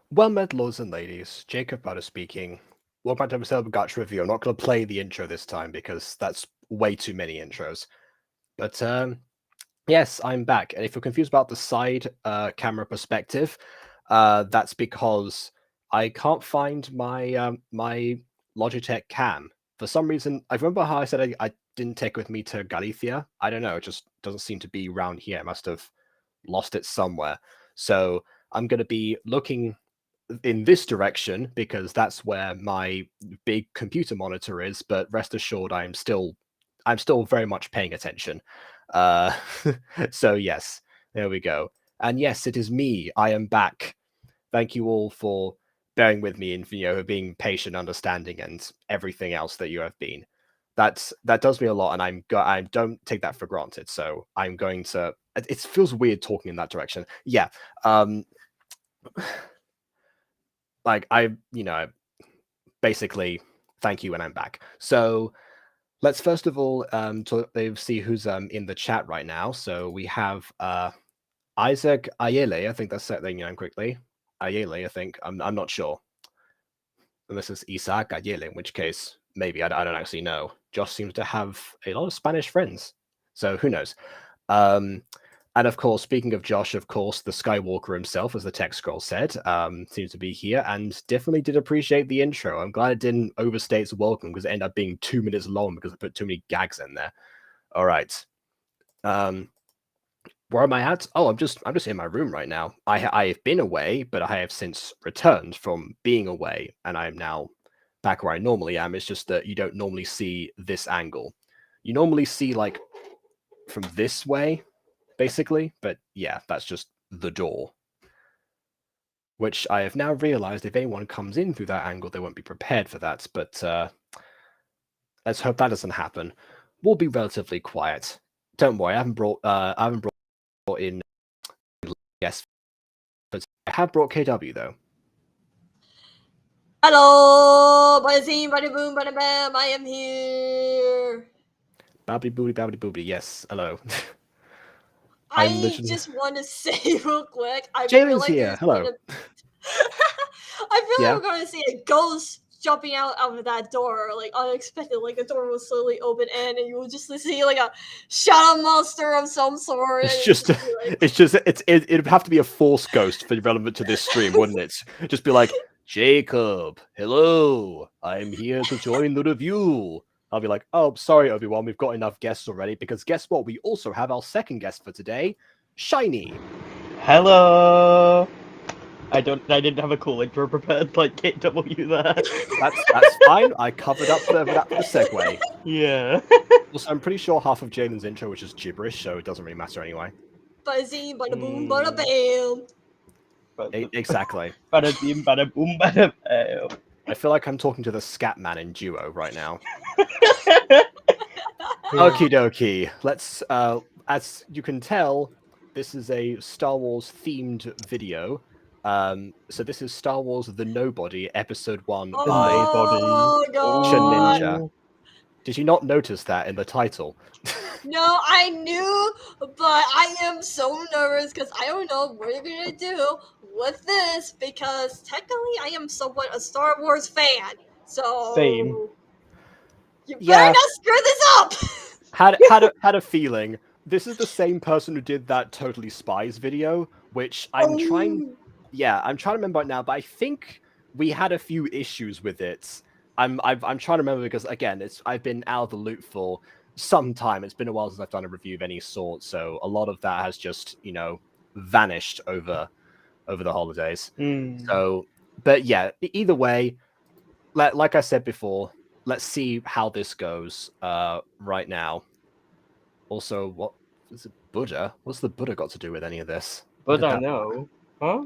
Well met, lords and ladies. Jacob Butter speaking. Welcome back to episode of Gacha Review. I'm not going to play the intro this time because that's way too many intros. But yes, I'm back. And if you're confused about the side camera perspective, that's because I can't find my my Logitech cam. For some reason, I remember how I said I didn't take it with me to Galicia. I don't know. It just doesn't seem to be around here. I must have lost it somewhere. So I'm going to be looking in this direction because that's where my big computer monitor is, but rest assured I'm still very much paying attention. So yes, there we go. And yes, it is me. I am back. Thank you all for bearing with me and being patient, understanding, and everything else that you have been. That does me a lot, and I don't take that for granted. So I'm going to. It feels weird talking in that direction. Yeah. Like basically, thank you, and I'm back. So let's first of all see who's in the chat right now. So we have Isaac Ayele. I think that's saying your name quickly. Ayele, I think. I'm not sure. Unless it's Isaac Ayele, in which case maybe I don't actually know. Josh seems to have a lot of Spanish friends, so who knows? And of course, speaking of Josh, of course, the Skywalker himself, as the text scroll said, seems to be here and definitely did appreciate the intro. I'm glad it didn't overstay its welcome because it ended up being 2 minutes long because I put too many gags in there. All right. Where am I at? Oh, I'm just in my room right now. I have been away, but I have since returned from being away, and I am now back where I normally am. It's just that you don't normally see this angle. You normally see like from this way, basically, but yeah, that's just the door. Which I have now realized if anyone comes in through that angle, they won't be prepared for that, but let's hope that doesn't happen. We'll be relatively quiet. Don't worry, I haven't brought in guests, but I have brought KW though. Hello, bada zing, bada boom, bada bam, I am here. Babbly boobly, yes, hello. I just want to say real quick, I Jalen's feel like here, hello. I feel like we're going to see a ghost jumping out of that door, like unexpected, like the door will slowly open in, and you will just see like a shadow monster of some sort. It'd have to be a force ghost for relevant to this stream, wouldn't it? Just be like, Jacob, hello, I'm here to join the review. I'll be like, oh, sorry, Obi-Wan, we've got enough guests already, because guess what? We also have our second guest for today, Shiny. Hello. I didn't have a cool intro prepared like KW there. That's fine. I covered up that for the segue. Yeah. Also, I'm pretty sure half of Jaden's intro was just gibberish, so it doesn't really matter anyway. Buzzy, bada boom, bada bam. Exactly. Bada beam, bada boom, bada bam. I feel like I'm talking to the Scatman in Duo right now. Okie dokie. Let's, as you can tell, this is a Star Wars themed video. So this is Star Wars The Nobody, Episode 1 by Oh, God. Ninja. Did you not notice that in the title? No, I knew, but I am so nervous because I don't know what you're going to do with this because technically I am somewhat a Star Wars fan. So Same. You better Yeah. not screw this up. Had a feeling. This is the same person who did that Totally Spies video, which I'm trying to remember right now, but I think we had a few issues with it. I'm trying to remember because again, I've been out of the loop for some time. It's been a while since I've done a review of any sort, so a lot of that has just, vanished over the holidays. So, but yeah, either way, like I said before, let's see how this goes right now. Also, what is it, Buddha? What's the Buddha got to do with any of this? But I know. Huh?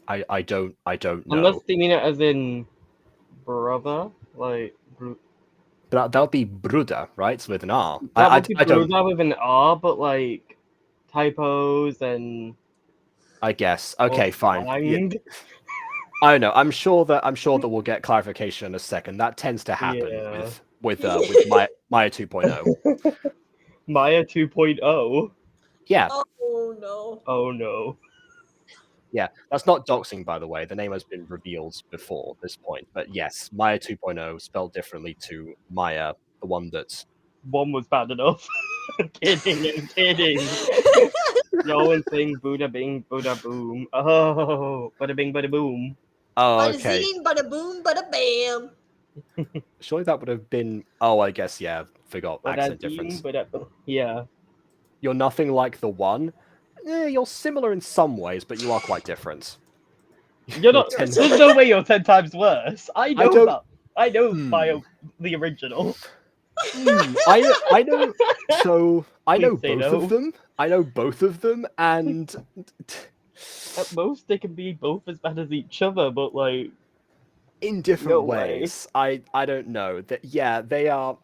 I don't know. Unless they mean it as in brother, like But that would be Bruda, right? So with an R. that I would be don't. brother with an R, but like typos and I guess. Okay, fine. Yeah, blind. I don't know. I'm sure that we'll get clarification in a second. That tends to happen Yeah. with Maya 2.0. Maya 2.0. Yeah, Oh no. Oh no. yeah. That's not doxing, by the way. The name has been revealed before this point. But yes, Maya 2.0 spelled differently to Maya, the one that's. One was bad enough. I'm kidding. No one saying Buddha bing, Buddha boom. Oh, bada bing, bada boom. Oh, Bada okay. zing, bada boom, bada bam. Surely that would have been. Oh, I guess, yeah. Forgot Bada accent zing, difference. bada. Yeah. You're nothing like the one. You're similar in some ways, but you are quite different. You're not. Ten- There's no way you're 10 times worse. I know don't- that. I know the original. I know. So I know Please say both no. of them. I know both of them, and At most, they can be both as bad as each other, but like. in different No way. ways. I don't know. Yeah, they are.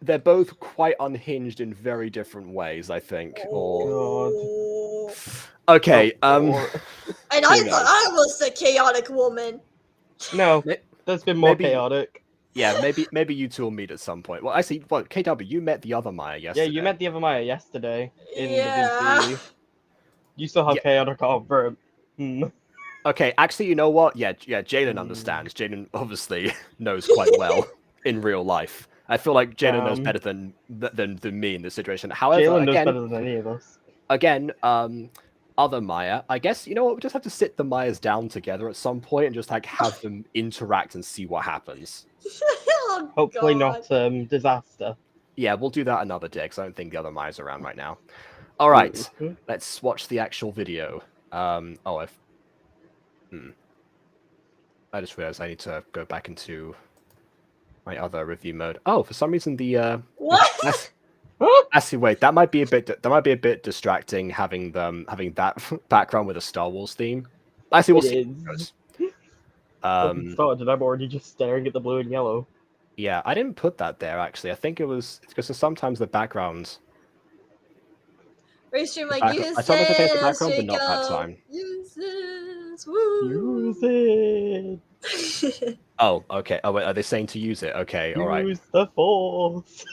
They're both quite unhinged in very different ways, I think. Oh. Okay. And I Who thought I was the chaotic woman. No, Ma- that's been more maybe- chaotic. Yeah, maybe you two will meet at some point. Well, actually, KW, you met the other Maya yesterday. Yeah, you met the other Maya yesterday in Yeah. the VC. You still have Yeah. chaotic art verb. Okay, actually, you know what? Yeah, Jalen understands. Jalen obviously knows quite well in real life. I feel like Jalen knows better than me in this situation. However, Jalen knows again, better than any of us. Other Maya, I guess, you know what? We just have to sit the Mayas down together at some point and just like have them interact and see what happens. Oh, Hopefully God. not disaster. Yeah, we'll do that another day because I don't think the other Mayas are around right now. All right, Mhm. let's watch the actual video. I just realized I need to go back into my other review mode. Oh, for some reason the What? actually wait, that might be a bit distracting having that background with a Star Wars theme. Actually, we'll It see. is. How it goes. Hasn't started, and I'm already just staring at the blue and yellow. Yeah, I didn't put that there actually. I think it was because sometimes the backgrounds. Restream like I use thought I could take the this, background, but not that Jacob. time. Use this. Woo. Use it. Oh, okay. Oh, wait, are they saying to use it? Okay, all right. Use the force.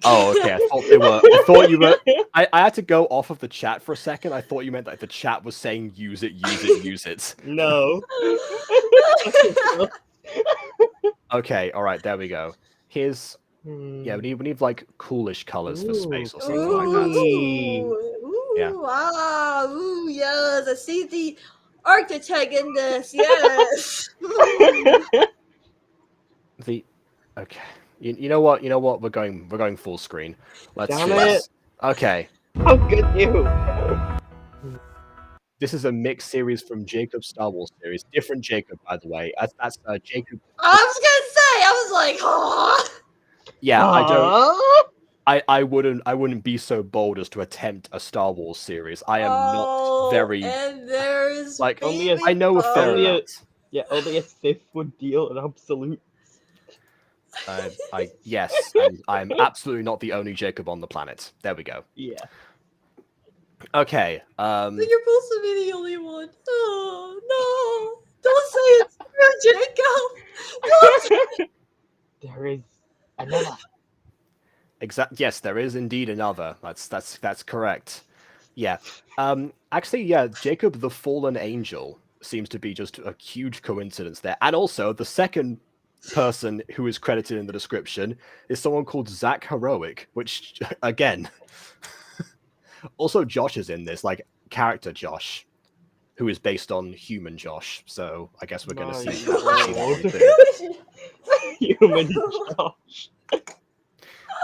Oh, okay. I thought they were. I thought you were. I had to go off of the chat for a second. I thought you meant that the chat was saying use it, use it, use it. No. Okay, all right. There we go. Here's. Yeah, we need like coolish colors for space or something like that. Ooh, Yeah. ah, ooh, yes, I see the architect in this, yes. The. Okay. You know what? You know what? We're going full screen. Let's Damn do it. this. Okay. How could you? This is a mixed series from Jacob's Star Wars series. Different Jacob, by the way. That's Jacob. I was gonna say, I was like, oh. Yeah, I don't. Huh? I wouldn't be so bold as to attempt a Star Wars series. I am not Oh, very and there's like Only a- baby I know a fair Only a- amount. Yeah, only a Sith would deal in absolute. Yes, and I'm absolutely not the only Jacob on the planet. There we go. Yeah. Okay. But you're supposed to be the only one. Oh no! Don't say it's true, Jacob. Don't say There is another. Yes, there is indeed another. That's correct. Yeah. Actually, yeah, Jacob the Fallen Angel seems to be just a huge coincidence there. And also, the second person who is credited in the description is someone called Zach Heroic, which again, also Josh is in this, like character Josh, who is based on human Josh. So I guess we're gonna My see. lord. see Human Josh.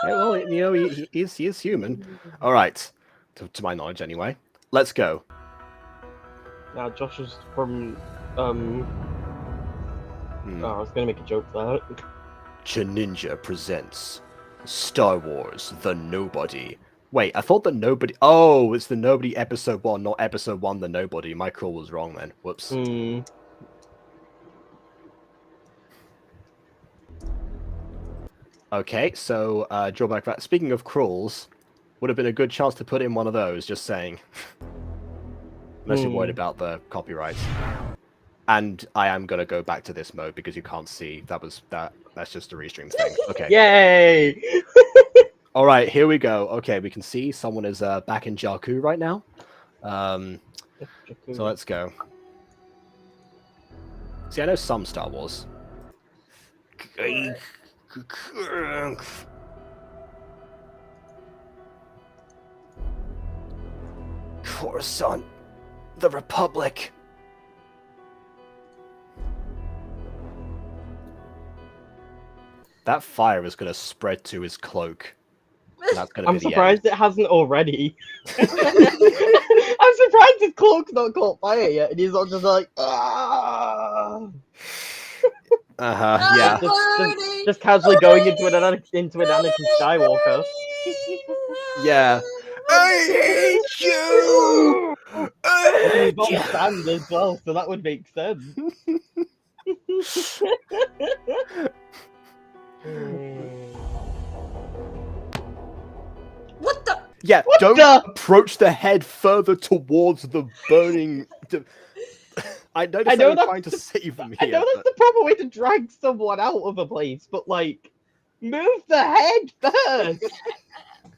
Yeah, well, you know, he is human. All right, to my knowledge, anyway. Let's go. Now Josh is from Hmm. Oh, I was gonna make a joke there. Ninja presents Star Wars: The Nobody. Wait, I thought the Nobody. Oh, it's the Nobody Episode 1, not Episode 1, The Nobody. My call was wrong then. Whoops. Okay, so drawback that. Speaking of crawls, would have been a good chance to put in one of those. Just saying. Unless you're worried about the copyright. And I am gonna go back to this mode because you can't see. That's just a restream thing. Okay. Yay! All right, here we go. Okay, we can see someone is back in Jakku right now. So let's go. See, I know some Star Wars. Coruscant, the Republic. That fire is going to spread to his cloak. And that's going to I'm be the end. surprised it hasn't already. I'm surprised his cloak's not caught fire yet, and he's not just like, ah. Yeah. Just casually going into an Anakin Skywalker. Yeah. I hate you! And he's on sand as well, so that would make sense. What the? Yeah, What don't the- approach the head further towards the burning... I noticed I know they were that's trying to save him I here. know that's the proper way to drag someone out of a place, but like, move the head first.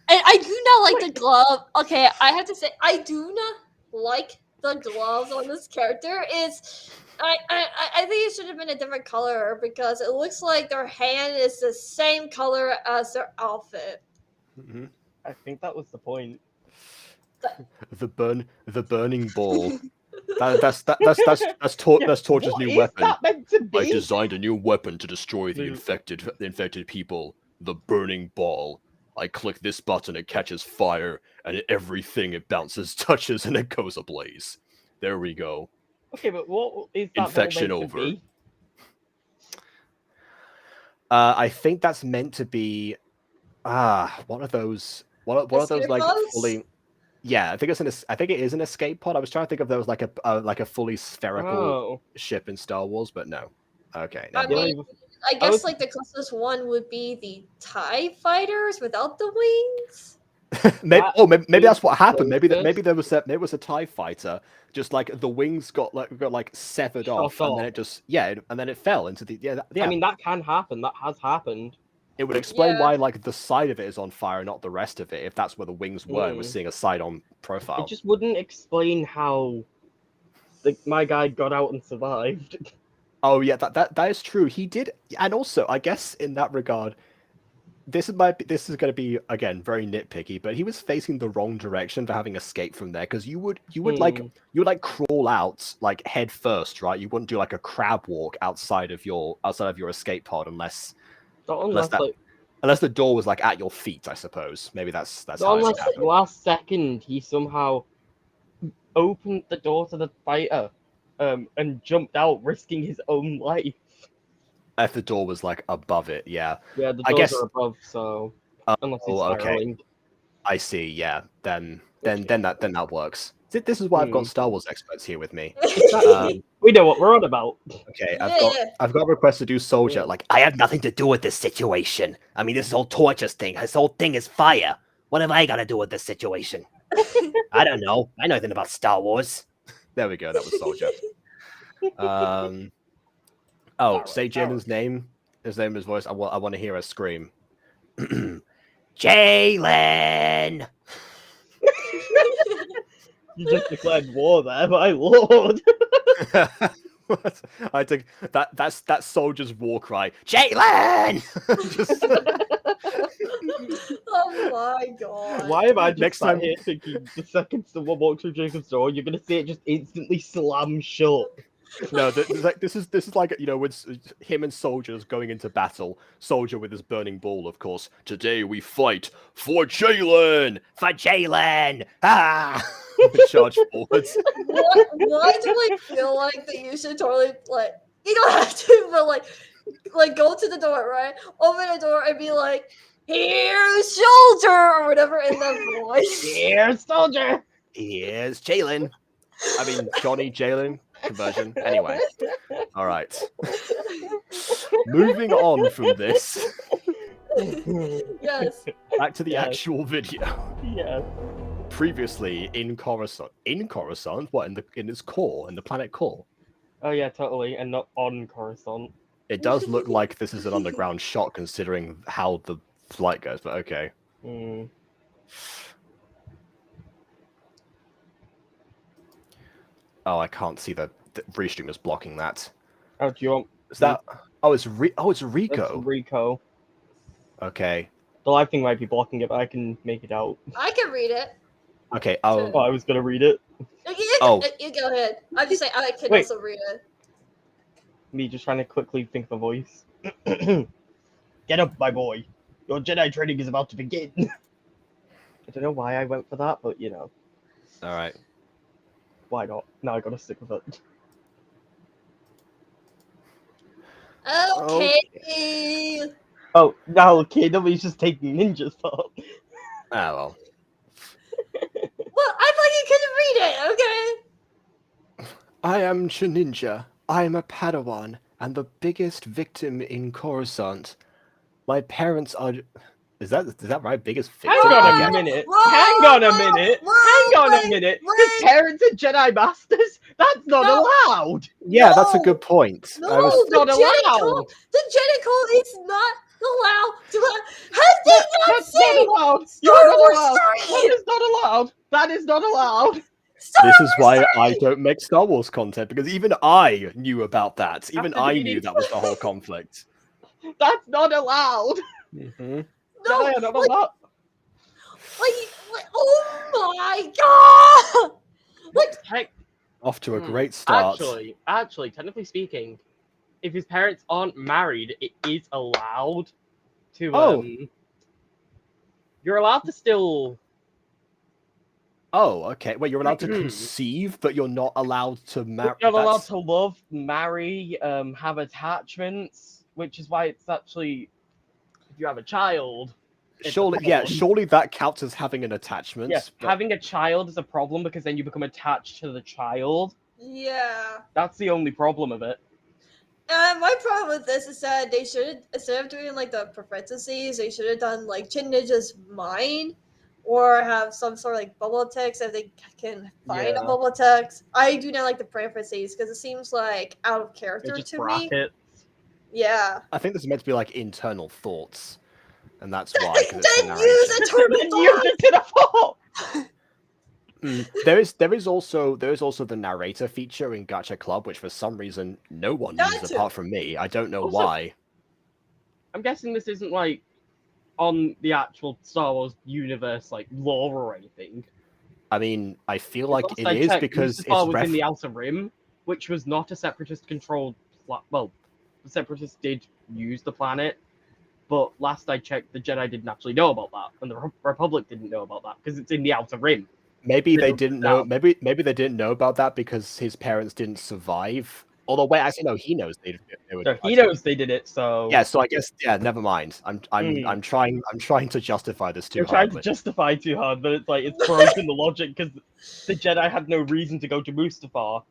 I do not like the glove. Okay, I have to say I do not like the gloves on this character. I think it should have been a different color because it looks like their hand is the same color as their outfit. Mhm. I think that was the point. The burning ball. That's Torch's What new is weapon. that meant to I be? designed a new weapon to destroy the Mm. infected people. The burning ball. I click this button, it catches fire, and everything it bounces touches, and it goes ablaze. There we go. Okay, but what is that Infection meant over. to be? I think that's meant to be. What are those? What are those Escape like pods? fully? Yeah, I think I think it is an escape pod. I was trying to think of those like a fully spherical Oh, ship in Star Wars, but no. Okay. I never mind. mean, I I guess was- like the closest one would be the TIE fighters without the wings. maybe, that maybe that's what happened. closest. Maybe there was a TIE fighter. Just like the wings got severed Shot off, and then off. it just and then it fell into the yeah. I mean, that can happen. That has happened. It would explain Yeah. why like the side of it is on fire, not the rest of it. If that's where the wings were, and we're Mm. seeing a side-on profile. It just wouldn't explain how my guy got out and survived. Oh yeah, that is true. He did, and also I guess in that regard, this is going to be again very nitpicky, but he was facing the wrong direction for having escaped from there because you would like crawl out like head first, right? You wouldn't do like a crab walk outside of your escape pod unless Not unless that- like Unless the door was like at your feet, I suppose. Maybe that's So how on it like should happen. last second, he somehow opened the door to the fighter, and jumped out, risking his own life. If the door was like above it, yeah. Yeah, the I doors guess. are above, so unless he's Oh, okay. spiraling. I see. Yeah. Then Okay. that works. This is why I've got Hmm. Star Wars experts here with me. Exactly. We know what we're on about. Okay, Yeah. I've got a request to do soldier. Yeah. Like, I have nothing to do with this situation. I mean, this whole torture thing. This whole thing is fire. What have I got to do with this situation? I don't know. I know nothing about Star Wars. There we go. That was soldier. Oh, say Jalen's name. His name, his voice. I want to hear her scream. Jalen. You just declared war there, my lord. What? I think that's soldier's war cry. Jalen. Just Oh my god. Why am I just Next sat time- here thinking the second someone walks through Jacob's door, you're gonna see it just instantly slam shut? no, this is like, you know, with him and soldiers going into battle. Soldier with his burning ball, of course. Today we fight for Jalen. For Jalen. Ah. Charge forwards. Why do I feel like that you should totally like you don't have to, but like go to the door, right? Open the door and be like, "Here's Shoulder" or whatever in the voice. Here, soldier! Here's Jalen. I mean, Johnny Jalen conversion. Anyway, all right. Moving on from this, Yes. back to the Yes. actual video. Yeah. Previously in Coruscant. In Coruscant? What, in its core, in the planet core? Oh yeah, totally, and not on Coruscant. It does look like this is an underground shot considering how the flight goes, but okay. Hmm. Oh, I can't see the restream is blocking that. Oh, do you want Is that? Oh, it's that's Rico. Rico? Okay. The live thing might be blocking it, but I can make it out. I can read it. Okay. Oh, Oh, I was gonna read it. You go ahead. I'm just saying I can Wait. also read it. Me just trying to quickly think of a voice. Get up, my boy. Your Jedi training is about to begin. I don't know why I went for that, but you know, all right. why not? Now I gotta stick with it. Okay. Oh, now K.W.'s just taking Ninja's part. Oh well. Well, I thought you couldn't read it. Okay. I am Ninja. I am a Padawan and the biggest victim in Coruscant. My parents are. Is that right? Biggest victim. Hang on a Okay. minute. Whoa, Hang on a whoa, minute. whoa, Hang on a wait, minute. wait. His parents are Jedi Masters. That's not No. allowed. Yeah, that's a No. good point. No, I was, That's not the Jedi allowed. code. The Jedi code is not allowed to have they not That's not seen allowed. Star You're not Wars allowed. 3? That is not allowed. That is not allowed. Star this is Wars why 3! I don't make Star Wars content, because even I knew about that. Even After I reading- knew that was the whole conflict. That's not allowed. Mm-hmm. No, Jedi are not like, allowed. oh my god! Like, Heck, Off to a Hmm. great start. Actually, technically speaking, if his parents aren't married, it is allowed to. Oh. You're allowed to still. Oh, okay. Wait, you're allowed to conceive, but you're not allowed to marry. You're not allowed to love, marry, have attachments, which is why it's actually. If you have a child. it's a Surely, problem. surely that counts as having an attachment. Yeah, but- having a child is a problem because then you become attached to the child. yeah. That's the only problem of it. My problem with this is that they should, instead of doing like the parentheses, they should have done like Chin Ninja's mind, or have some sort of like bubble text if they can find Yeah. a bubble text. I do not like the parentheses because it seems like out of It's character just to me. brackets. Yeah. I think this is meant to be like internal thoughts, and that's why. 'cause it's the Then narration. use a Then turtle. use it to the full. There is also the narrator feature in Gacha Club, which for some reason no one uses Gotcha. apart from me. I don't know Also- why. I'm guessing this isn't like on the actual Star Wars universe, like lore or anything. I mean, I feel like Last it I is checked, because Mustafar it's was in the Outer Rim, which was not a separatist controlled. Well, the separatists did use the planet, But last I checked, the Jedi didn't actually know about that, and the Republic didn't know about that because it's in the Outer Rim. Maybe they don't didn't know. know. Maybe they didn't know about that because his parents didn't survive. Although, wait, actually, no, he knows they were. So he knows they did it. So Yeah, so I guess never mind. I'm trying to justify this too you're trying hard. to justify too hard, but it's like it's broken the logic because the Jedi had no reason to go to Mustafar.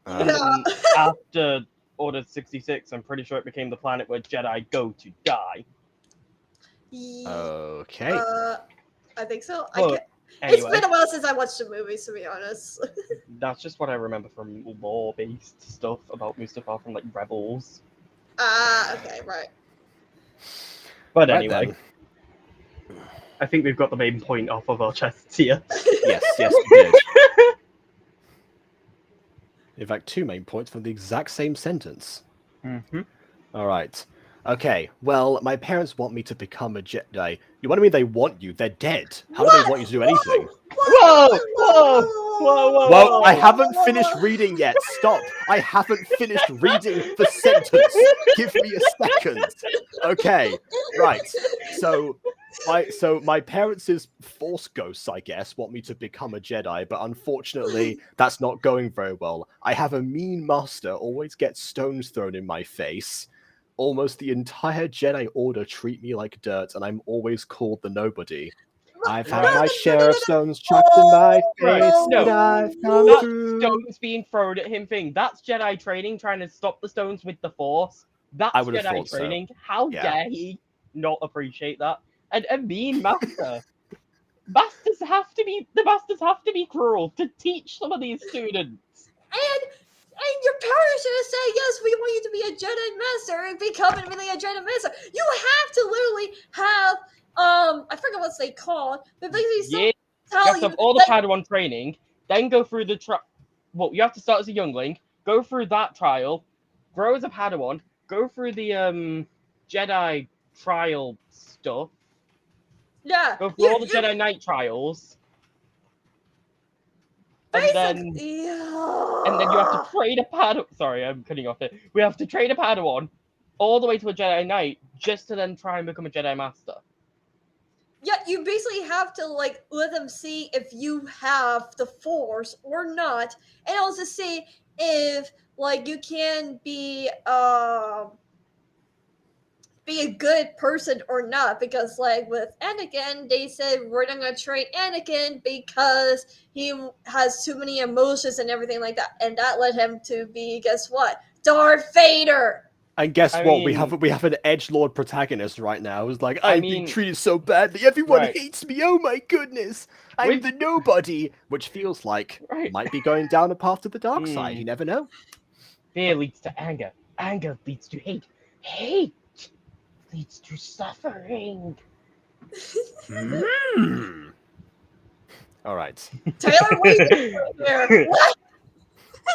And Yeah. then after Order 66, I'm pretty sure it became the planet where Jedi go to die. Okay. I think so. But It's anyway, been a while since I watched the movies, to be honest. that's just what I remember from lore-based stuff about Mustafar from like Rebels. Okay, right. But Right anyway, then. I think we've got the main point off of our chests here. Yes, we did. In fact, 2 main points from the exact same sentence. Mm-hmm. All right. Okay. Well, my parents want me to become a Jedi. You want to mean they want you? They're dead. How do they want you to do anything? Whoa! Well, I haven't finished reading yet. Stop. I haven't finished reading the sentence. Give me a second. Okay. Right. So my parents' force ghosts, I guess, want me to become a Jedi, but unfortunately, that's not going very well. I have a mean master, always gets stones thrown in my face. Almost the entire Jedi Order treat me like dirt, and I'm always called the nobody. I've had my share of stones chucked in my Right, face, no. and I've come Not through. stones being thrown at him thing. That's Jedi training, trying to stop the stones with the Force. That's I would've Jedi thought so. training. How Yeah. dare he not appreciate that? And a mean master. The masters have to be cruel to teach some of these students. And your parents should have said, yes, we want you to be a Jedi Master and become really a Jedi Master. You have to literally have, I forget what they called, but basically Yeah, you tell have to have all the Padawan training, then go through the well, you have to start as a youngling, go through that trial, grow as a Padawan, go through the Jedi trial stuff, yeah, go through all the Jedi Knight trials, and then you have to trade a Padawan. Sorry, I'm cutting off it. We have to trade a Padawan all the way to a Jedi Knight just to then try and become a Jedi Master. Yeah, you basically have to like let them see if you have the Force or not, and also see if like you can be a good person or not. Because like with Anakin, they said we're not gonna train Anakin because he has too many emotions and everything like that, and that led him to be, guess what, Darth Vader. And guess I what? mean- We have an edgelord protagonist right now who's like, I I'm being mean- treated so badly. Everyone Right. hates me. Oh my goodness. I'm With- the nobody. Which feels like Right. might be going down a path to the dark side. You never know. Fear leads to anger. Anger leads to hate. Hate leads to suffering. Hmm. All right. Taylor, what are you doing here? What?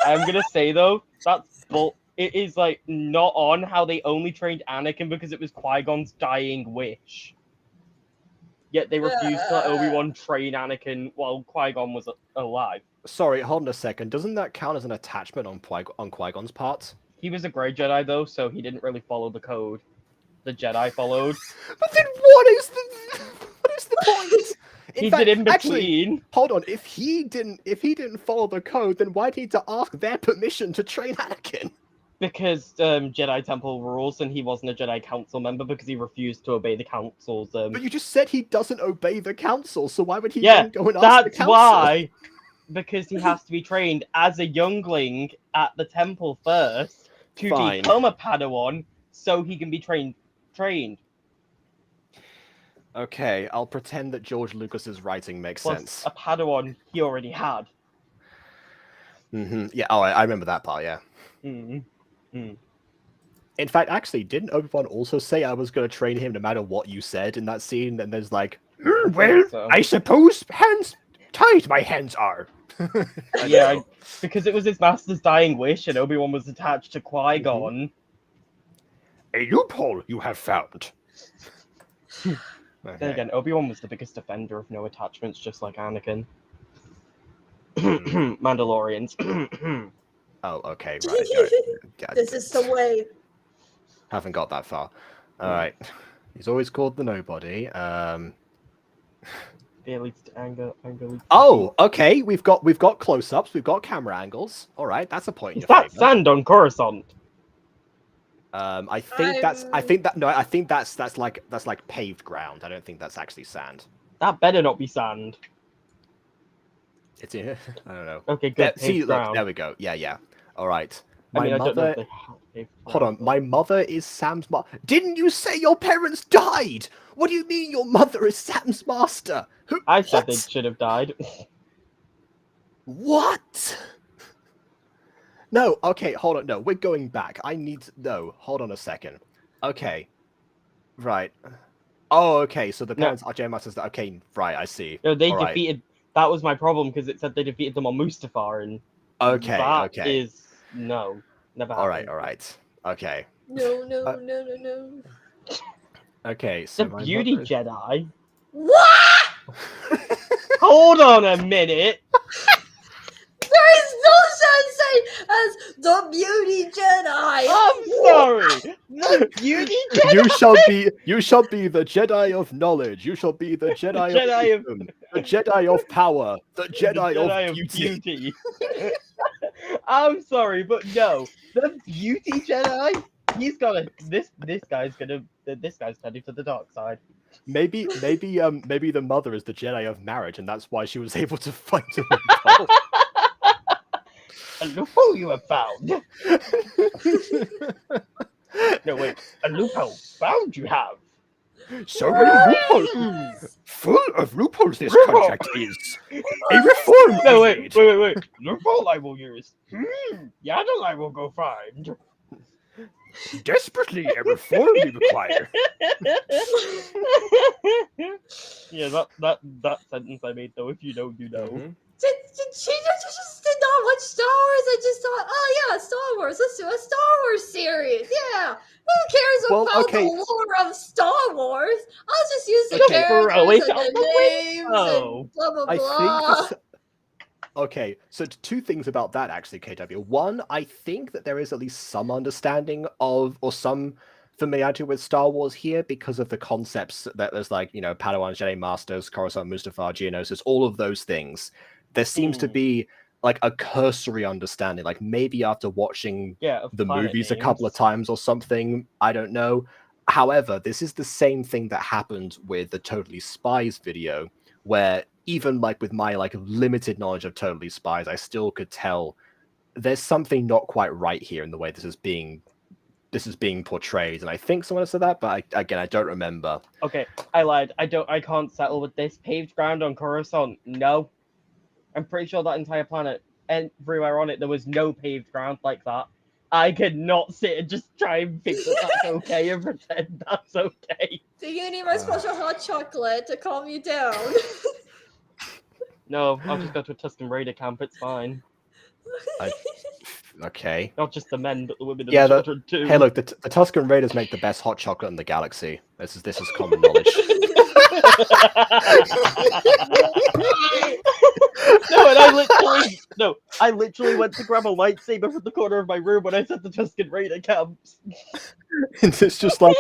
I'm gonna say though, that's bull. It is like not on how they only trained Anakin because it was Qui-Gon's dying wish. Yet they refused to let Obi-Wan train Anakin while Qui-Gon was alive. Sorry, hold on a second. Doesn't that count as an attachment on Qui-Gon's part? He was a Grey Jedi though, so he didn't really follow the code. The Jedi followed. But then what is the point? He did in Actually, between. hold on. If he didn't follow the code, then why did he need to ask their permission to train Anakin? Because Jedi Temple rules, and he wasn't a Jedi Council member because he refused to obey the Council's. But you just said he doesn't obey the council, so why would he Yeah, then go and ask the that's council? why. Because he has to be trained as a youngling at the temple first to Fine. become a Padawan, so he can be trained. Okay, I'll pretend that George Lucas's writing makes Plus, sense. a Padawan he already had. Yeah. Oh, I remember that part. Yeah. Mm-hmm. In fact, actually, didn't Obi-Wan also say I was going to train him no matter what you said in that scene? And there's like, well, so. I suppose hands tight my hands are. I Yeah, know. because it was his master's dying wish, and Obi-Wan was attached to Qui-Gon. A loophole you have found. Then Okay. again, Obi-Wan was the biggest defender of no attachments, just like Anakin. Hmm. Mandalorians. Oh, okay, right. This is the way. Haven't got that far. All right. He's always called the nobody. Fear leads to anger. Anger leads to Oh, okay. We've got close-ups. We've got camera angles. All right, that's a point in Is your that favor. sand on Coruscant? I think that's like paved ground. I don't think that's actually sand. That better not be sand. It's in. I don't know. Okay, good. There, Paved see, look, ground. there we go. Yeah, yeah. All right. I My mean, I don't know mother. if they have paved Hold on. ground, My mother is Sam's Didn't you say your parents died? What do you mean your mother is Sam's master? Who? but I said they What? should have died. What? No, okay, hold on. No, we're going back. No, hold on a second. Okay. Right. Oh, okay, so the No. parents are Jedi Masters. Okay, right, I see. No, they All right. defeated. That was my problem because it said they defeated them on Mustafar, and Okay, that okay. is no, never. All right, happened. all right. Okay. No, no, Uh, no, no, no. Okay, so The my beauty mother- Jedi. What? Hold on a minute. There is no such thing as the beauty Jedi. I'm sorry. The beauty Jedi. You shall be the Jedi of knowledge. You shall be the Jedi, Jedi of wisdom, the Jedi of power, the Jedi, Jedi of beauty. I'm sorry, but no, the beauty Jedi. He's gonna. This guy's gonna. This guy's heading to the dark side. Maybe the mother is the Jedi of marriage, and that's why she was able to find a loophole. A loophole you have found. No wait, a loophole found you have. So many loopholes. Full of loopholes this contract is. A reform. No is wait, made. wait. Loophole I will use. Yaddle I will go find. Desperately a reform we require. Yeah, that sentence I made though. If you know, you know. Mhm. Did she just did not watch Star Wars? I just thought, oh yeah, Star Wars. Let's do a Star Wars series. Yeah. Who cares Well, about okay. the lore of Star Wars? I'll just use the Okay, throw characters it and out the the names window. and blah blah I blah. think this. Okay, so two things about that actually, KW. One, I think that there is at least some understanding of, or some familiarity with Star Wars here because of the concepts that there's like, you know, Padawans, Jedi Masters, Coruscant, Mustafar, Geonosis, all of those things. There seems to Hmm. be like a cursory understanding, like maybe after watching Yeah, of the planet movies a couple of names. times or something. I don't know. However, this is the same thing that happened with the Totally Spies video, where even like with my like limited knowledge of Totally Spies, I still could tell there's something not quite right here in the way this is being portrayed. And I think someone said that, but I don't remember. Okay, I lied. I can't settle with this. Paved ground on Coruscant. No. I'm pretty sure that entire planet, everywhere on it, there was no paved ground like that. I could not sit and just try and think that that's okay and pretend that's okay. Do you need my special hot chocolate to calm you down? No, I'll just go to a Tusken Raider camp. It's fine. Okay. Not just the men, but the women and Yeah, the the- children too. Hey, look, the Tusken Raiders make the best hot chocolate in the galaxy. This is common knowledge. No, and I literally went to grab a lightsaber from the corner of my room when I said the Tusken Raider camps. It's just like,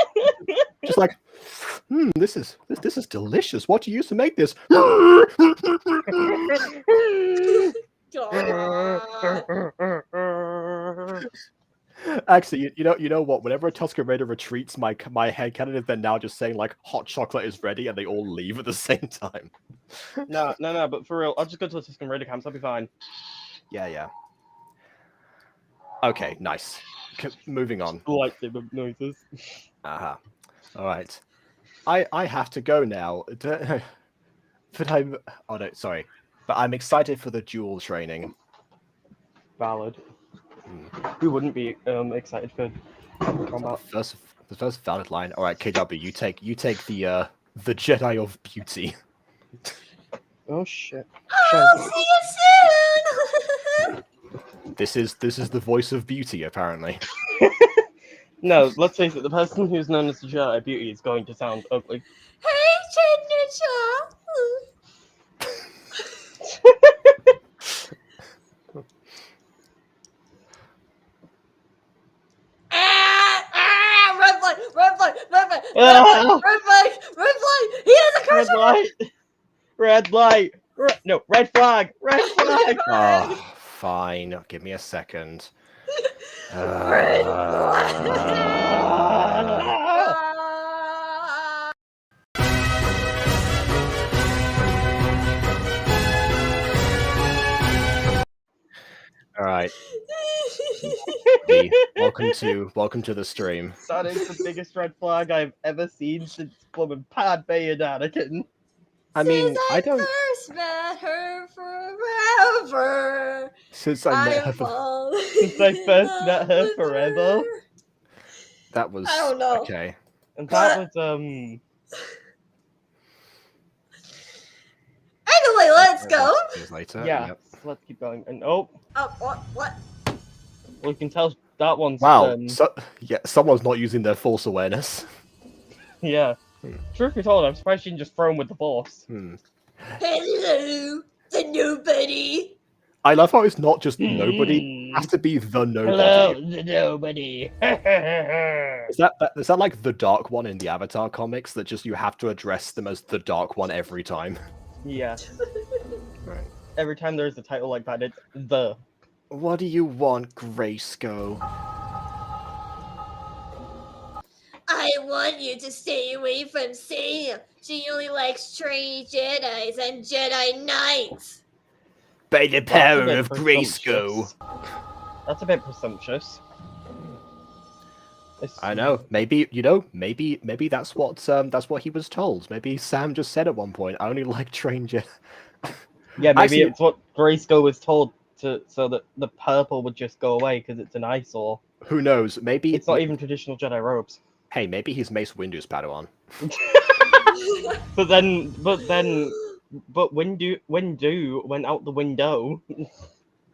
this is delicious. What do you use to make this? God. Actually, you know what? Whenever a Tusken Raider retreats, my headcanon is then now just saying like hot chocolate is ready, and they all leave at the same time. No, but for real, I'll just go to the Tusken Raider camps. I'll be fine. Yeah. Okay, nice. Moving on. Lightsaber noises. All right. I have to go now. But I'm excited for the duel training. Valid. Who wouldn't be excited for combat? The first valid line. All right, KW, you take the Jedi of Beauty. Oh shit. Oh, see you soon. This is the voice of beauty, apparently. No, let's face it, the person who's known as the Jedi Beauty is going to sound ugly. Hey, Chinnicha. Red flag. Ah! Red flag! Red flag! He has a Red cursor! light. Red light. No, red flag. Red flag. Oh, fine. Give me a second. Red flag! Ah! All right. Welcome to the stream. That is the biggest red flag I've ever seen since Plum Padme and Anakin. I mean, Since I don't. first met her forever. Since I met her, I'm falling Since I in first love met her with forever. her. that was I don't know. okay. And that was Anyway, let's go. Years later. yeah. Yep. So let's keep going. And oh, What? we can tell that one's Wow. Someone's not using their force awareness. yeah. Truth be told, I'm surprised she didn't just throw him with the force. Hello, the nobody. I love how it's not just nobody. It has to be the nobody. Hello, the nobody. Is that like the Dark One in the Avatar comics? That just you have to address them as the Dark One every time. Yeah. Right. Every time there's a title like that, it's the. What do you want, Grayskull? I want you to stay away from Sam. She only likes trained Jedis and Jedi Knights. By the That's a power bit of Grayskull. presumptuous. That's a bit presumptuous. I know. Maybe maybe that's what he was told. Maybe Sam just said at one point, "I only like trained Jedi." Yeah, maybe Actually- it's what Grayskull was told to, so that the purple would just go away because it's an eyesore. Who knows? Maybe It's not even traditional Jedi robes. Hey, maybe he's Mace Windu's Padawan. But Windu went out the window.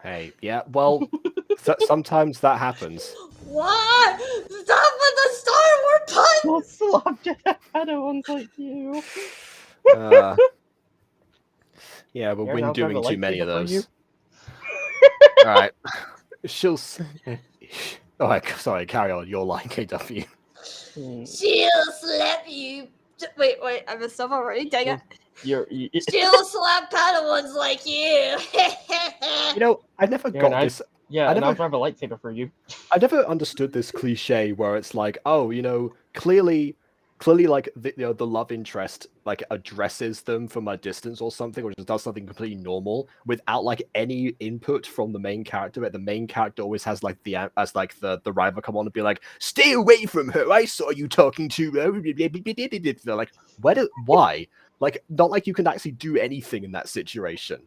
Hey, yeah. Well, sometimes that happens. What? Stop with the Star Wars pun! Lots of Jedi Padawans like you. Yeah, but You're we're now doing gonna have a too many of lightsaber for you? those. All right. She'll. All right. Sorry. Carry on. You're like KW. She'll slap you. Wait, I messed up already. Dang it. She'll slap Padawans like you. You know, I never Yeah, got nice. this. Yeah, I and I'll never- grab a lightsaber for you. I never understood this cliche where it's like, oh, you know, clearly, like the love interest like addresses them from a distance or something, or just does something completely normal without like any input from the main character. But the main character always has like the rival come on and be like, "Stay away from her! I saw you talking to her." They're like, why? Like, not like you can actually do anything in that situation.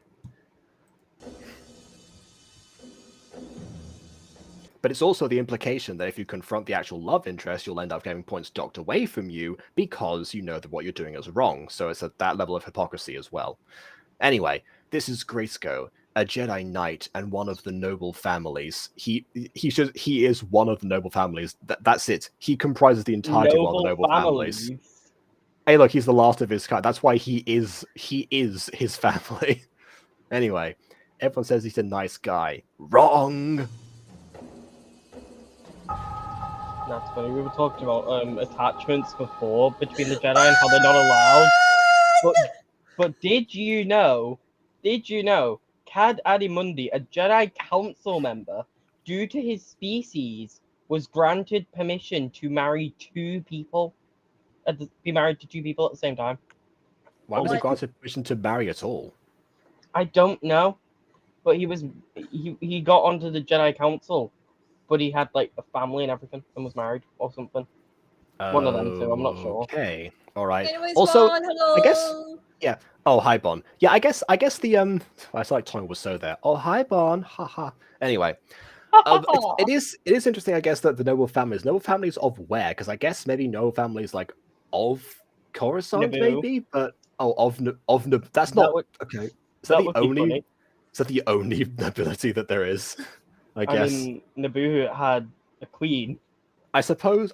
But it's also the implication that if you confront the actual love interest, you'll end up getting points docked away from you because you know that what you're doing is wrong. So it's at that level of hypocrisy as well. Anyway, this is Grayskull, a Jedi Knight and one of the noble families. He is one of the noble families. That's it. He comprises the entirety of one of the noble families. Hey, look, he's the last of his kind. That's why he is his family. Anyway, everyone says he's a nice guy. Wrong. That's funny. We were talking about attachments before between the Jedi and how they're not allowed. But did you know, Cad Adimundi, a Jedi Council member, due to his species, was granted permission to marry two people, be married to two people at the same time? Why was he What? granted permission to marry at all? I don't know, but he got onto the Jedi Council, but he had like a family and everything and was married or something. One of them two, I'm not sure. Okay, all right. Anyways, Also, Bon, hello. I guess- Oh, hi, Bon. Yeah, I guess the I saw like Tony was so there. Oh, hi, Bon. Haha. Anyway, it is interesting, I guess, that the noble families of where? Because I guess maybe noble families like of Coruscant, Naboo. maybe, but of Naboo. That's That not would- okay. Is that that would the be only? funny. Is that the only nobility that there is? I I guess. mean, Naboo had a queen. I suppose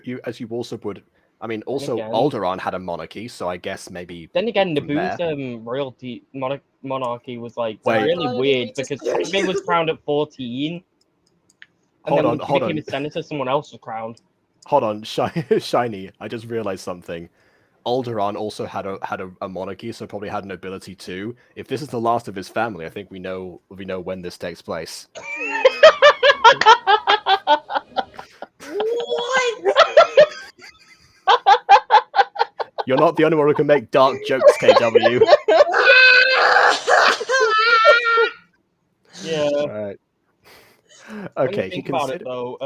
you also would. I mean, also again- Alderaan had a monarchy, so I guess maybe. Then again, From Naboo's royalty monarchy was like Wait. really Monarchy weird just- because Padme was crowned at 14. And Hold then on, when she hold became on. a senator, someone else was crowned. hold on, Shiny. I just realized something. Alderaan also had a monarchy, so probably had an ability too. If this is the last of his family, I think we know when this takes place. What? You're not the only one who can make dark jokes, KW. Yeah. Alright. Okay, Think about it though.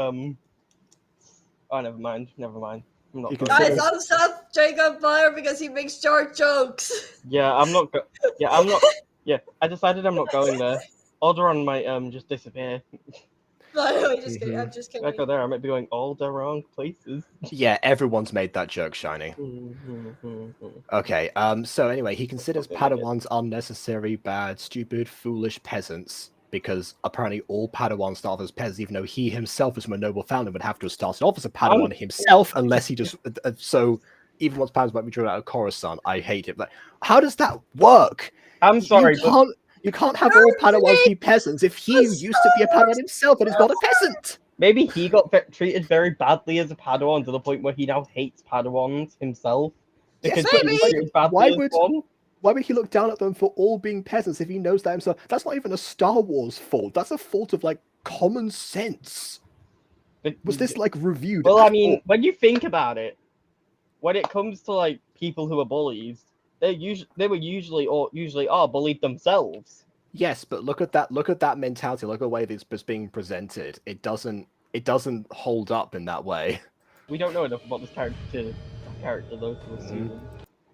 Oh, never mind. I'm not. You going consider- Guys, I'm Seth Jacob Fire because he makes dark jokes. Yeah, I'm not. I'm not. Yeah, I decided I'm not going there. Alderaan might just disappear. No, I'm just kidding. I'm just kidding. I go there, I might be going all the wrong places. Yeah, everyone's made that joke, Shiny. Okay, so anyway, he considers Padawans unnecessary, bad, stupid, foolish peasants, because apparently all Padawans start off as peasants, even though he himself is from a noble family would have to have started off as a Padawan himself, unless he just... so, even once Padawans might be drawn out of Coruscant, I hate it. Like, how does that work? I'm sorry, but You can't have all Padawans be peasants if he used to be a Padawan himself and is not a peasant! maybe he got treated very badly as a Padawan to the point where he now hates Padawans himself. Because Yes, he was maybe. treated badly Why as would- one. Why would he look down at them for all being peasants if he knows that himself? That's not even a Star Wars fault. That's a fault of, like, common sense. Was this, like, reviewed? Well, at I mean, all? when you think about it, when it comes to like people who are bullies, they were usually are bullied themselves. Yes, but look at that mentality. Look at the way this is being presented. It doesn't hold up in that way. We don't know enough about this character though to assume.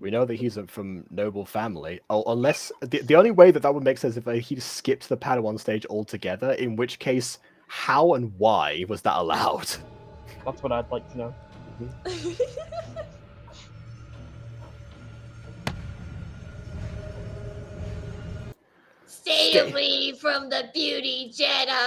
We know that he's from noble family. Oh, unless the only way that would make sense if he skipped the Padawan stage altogether. In which case, how and why was that allowed? That's what I'd like to know. Stay Stay- away from the beauty Jedi.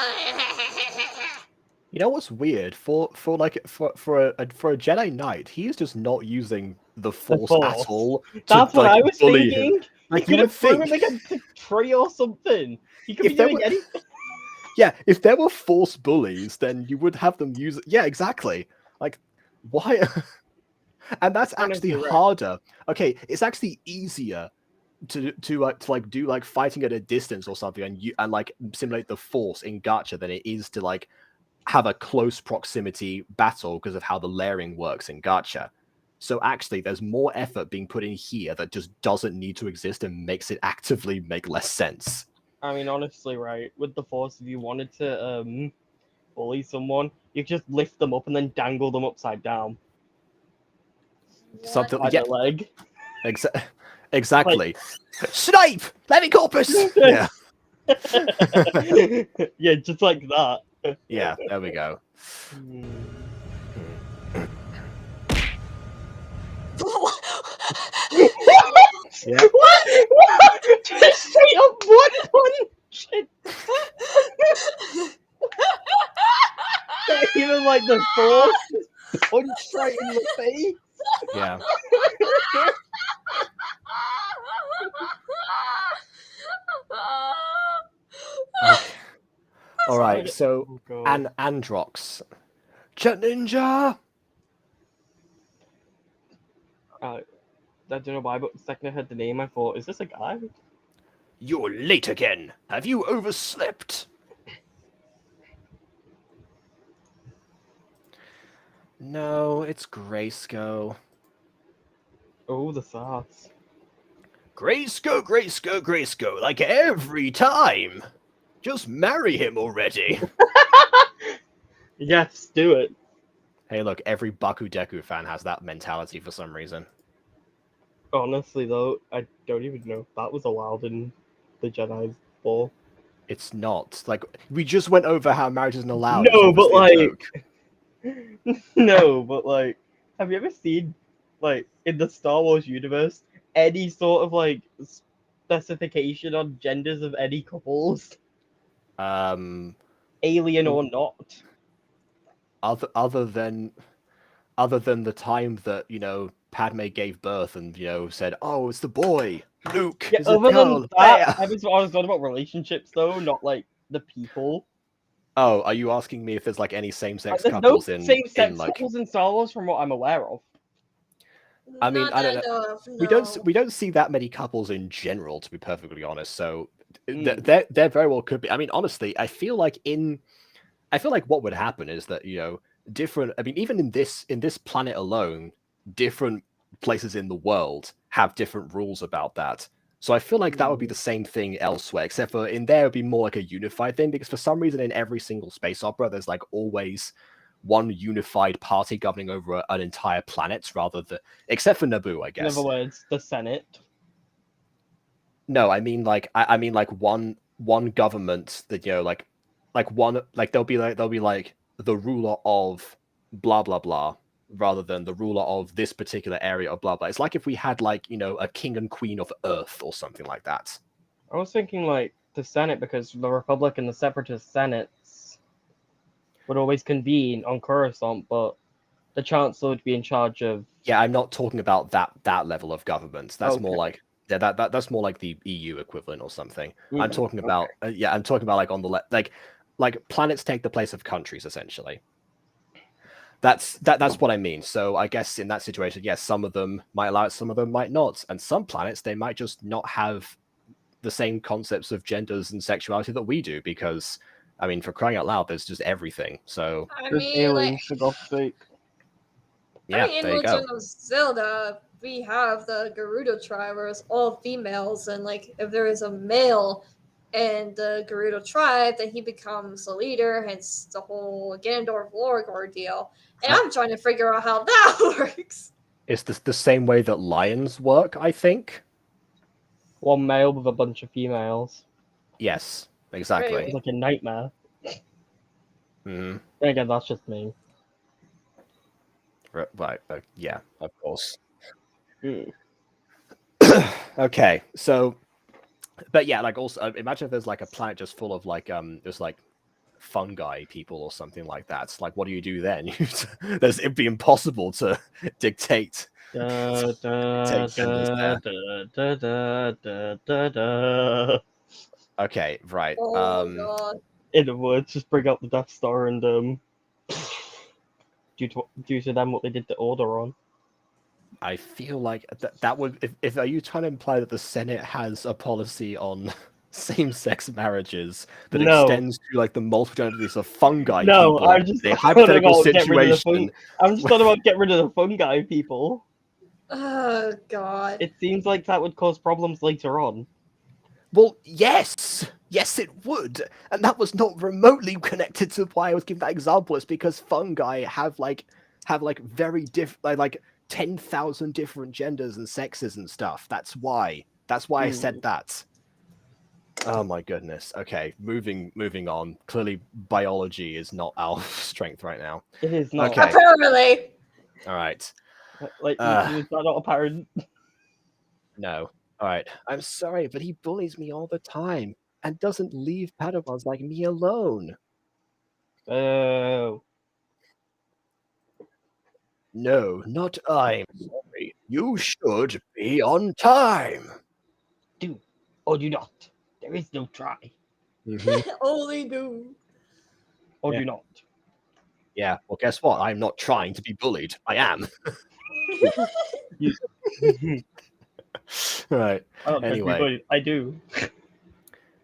You know what's weird for a Jedi Knight, he is just not using the Force at Force. all. That's what I was bully him. thinking. Like He you could would have thrown think. him against a tree or something. He could If be there doing were- anything. Yeah, if there were Force bullies, then you would have them use. Yeah, exactly. Like, why? And that's Honestly, actually right. harder. Okay, it's actually easier to do like fighting at a distance or something, and like simulate the Force in Gacha than it is to like have a close proximity battle because of how the layering works in Gacha. So actually, there's more effort being put in here that just doesn't need to exist and makes it actively make less sense. I mean, honestly, right, with the Force, if you wanted to bully someone, you just lift them up and then dangle them upside down Something, by yeah, their leg. exactly. Snipe! Levicorpus! Yeah, Yeah, just like that. yeah, there we go. Yeah. What? Just straight up one punch! Not even like the Force, just punch right in the face. Yeah. All right, so Oh, God. Androx. Jet Ninja! I don't know why, but the second I heard the name, I thought, is this a guy? You're late again. Have you overslept? No, it's Grayskull. Oh, the sauce. Grayskull, like every time. Just marry him already. Yes, do it. Hey, look, every Baku Deku fan has that mentality for some reason. Honestly, though, I don't even know if that was allowed in the Jedi's Ball. It's not. Like, we just went over how marriage isn't allowed. No, It's but, obviously a like- joke. No, but like, have you ever seen, like, in the Star Wars universe, any sort of like specification on genders of any couples, alien or not? Other than the time that, Padme gave birth and, said, "Oh, it's the boy, Luke." Yeah, is a other girl. than that, There." I was talking about relationships though, not like the people. Oh, are you asking me if there's like any same-sex There's no couples in same-sex like? couples in Star Wars, from what I'm aware of. I mean, Not I don't that know. I know of, We no. don't see that many couples in general, to be perfectly honest. So Mm. there very well could be. I mean, honestly, I feel like what would happen is that different. I mean, even in this planet alone, different places in the world have different rules about that. So I feel like that would be the same thing elsewhere, except for in there it would be more like a unified thing, because for some reason in every single space opera, there's like always one unified party governing over an entire planet, rather than except for Naboo, I In guess. other words, the Senate. No, I mean like I mean like one government that like one like there'll be like the ruler of blah blah blah rather than the ruler of this particular area of blah blah. It's like if we had like a king and queen of Earth or something like that. I was thinking like the Senate, because the Republic and the Separatist Senates would always convene on Coruscant, but the Chancellor would be in charge of. Yeah, I'm not talking about that level of government. That's more Okay. like that's more like the EU equivalent or something. I'm Mm, talking about I'm talking about like on the like planets take the place of countries essentially. That's what I mean. So I guess in that situation, yes, some of them might allow it, some of them might not, and some planets they might just not have the same concepts of genders and sexuality that we do, because I mean, for crying out loud, there's just everything. So I There's mean, like, aliens, for God's sake. yeah, in there you go. Legend of Zelda, we have the Gerudo tribe, where it's all females, and like if there is a male in the Gerudo tribe, then he becomes the leader, hence the whole Ganondorf Lorg ordeal. And I'm trying to figure out how that works. It's the same way that lions work, I think. One male with a bunch of females. Yes, exactly. Right. It's like a nightmare. Mhm. Then again, that's just me. Right. Yeah, of course. Mm. Okay, so, but yeah, like also imagine if there's like a planet just full of like there's like fungi people or something like that. It's like, what do you do then? It'd be impossible to dictate. Da, da, Take genders da, there. da, da, da, da, da. Okay, right. Oh god. In other words, just bring up the Death Star and due to them what they did to Alderaan. I feel like that would if are you trying to imply that the Senate has a policy on same-sex marriages that No. extends to like the multiple generations of fungi No, people? I'm just A talking hypothetical about get rid of the situation. I'm just talking about get rid of the fungi people. Oh god. It seems like that would cause problems later on. Well, yes, it would, and that was not remotely connected to why I was giving that example. It's because fungi have very different, like 10,000 different genders and sexes and stuff. That's why I said that. Oh my goodness. Okay, moving on. Clearly, biology is not our strength right now. It is not. Okay. Apparently. All right. Like, is that not apparent? No. All right. I'm sorry, but he bullies me all the time and doesn't leave Padawans like me alone. Oh. No, not I'm sorry. You should be on time. Do or do not. There is no try. Only do. Or Yeah. do not. Yeah, well, guess what? I'm not trying to be bullied. I am. Right. I don't Anyway. anyway. I do.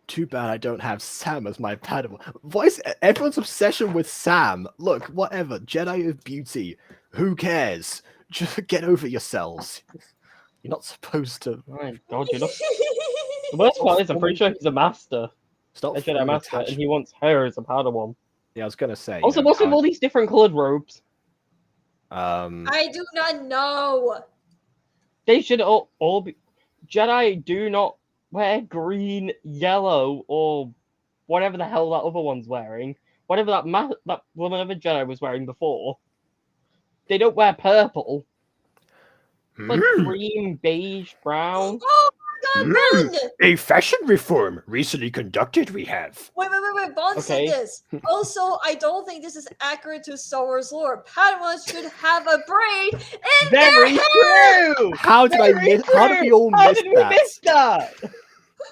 Too bad I don't have Sam as my Padawan. Why is everyone's obsession with Sam? Look, whatever. Jedi of beauty. Who cares? Just get over yourselves. You're not supposed to. My God, you're not. The worst part is, I'm pretty sure he's a master. Stop. A Jedi master, and he wants her as a Padawan. Yeah, I was gonna say. Also, what's with all these different colored robes? I do not know. They should all be. Jedi do not wear green, yellow, or whatever the hell that other one's wearing. Whatever that whatever Jedi was wearing before. They don't wear purple. Like green, beige, brown. Oh my god, Ben! A fashion reform recently conducted. We have. Wait. Bond Okay. said this. Also, I don't think this is accurate to Star Wars lore. Padawans should have a braid in Very their hair! true. How did I Very miss? How did we all How miss did we that? miss that?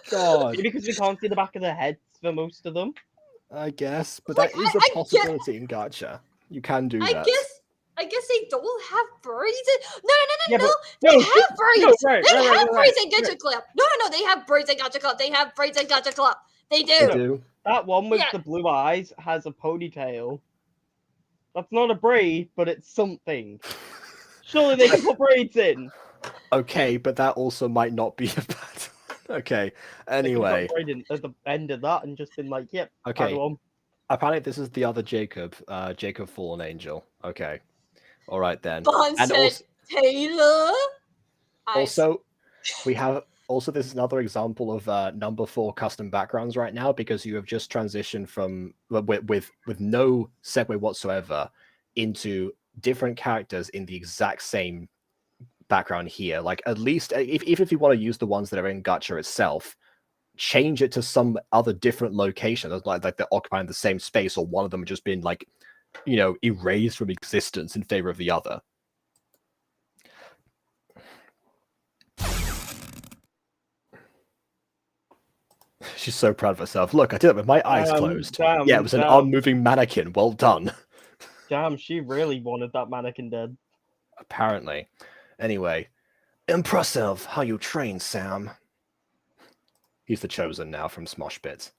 God. Maybe because we can't see the back of their heads for most of them. I guess, but Like, that is a I get- possibility in Gacha. You can do I that. guess they don't have braids. No, Yeah, no. but- They no, have braids. no, right, They right, have right, braids right, in Gacha Club. No. They have braids in Gacha Club. They have braids in Gacha Club. They They do. do. That one with Yeah. the blue eyes has a ponytail. That's not a braid, but it's something. Surely they can put braids in. Okay, but that also might not be a bad. Okay. They could have Anyway, put braid in at the end of that and just been like, yep, okay. Padawan. Apparently, this is the other Jacob. Jacob Fallen Angel. Okay. All right then. Bond And said, Taylor. also, we have also this is another example of number 4 custom backgrounds right now because you have just transitioned from with no segue whatsoever into different characters in the exact same background here. Like at least if you want to use the ones that are in Gacha itself, change it to some other different location, like they're occupying the same space, or one of them just been like, erased from existence in favor of the other. She's so proud of herself. Look, I did it with my eyes closed. Damn, Yeah, it was an unmoving mannequin. Well done. Damn, she really wanted that mannequin dead. Apparently. Anyway, impressive how you train, Sam. He's the chosen now from Smosh Bits.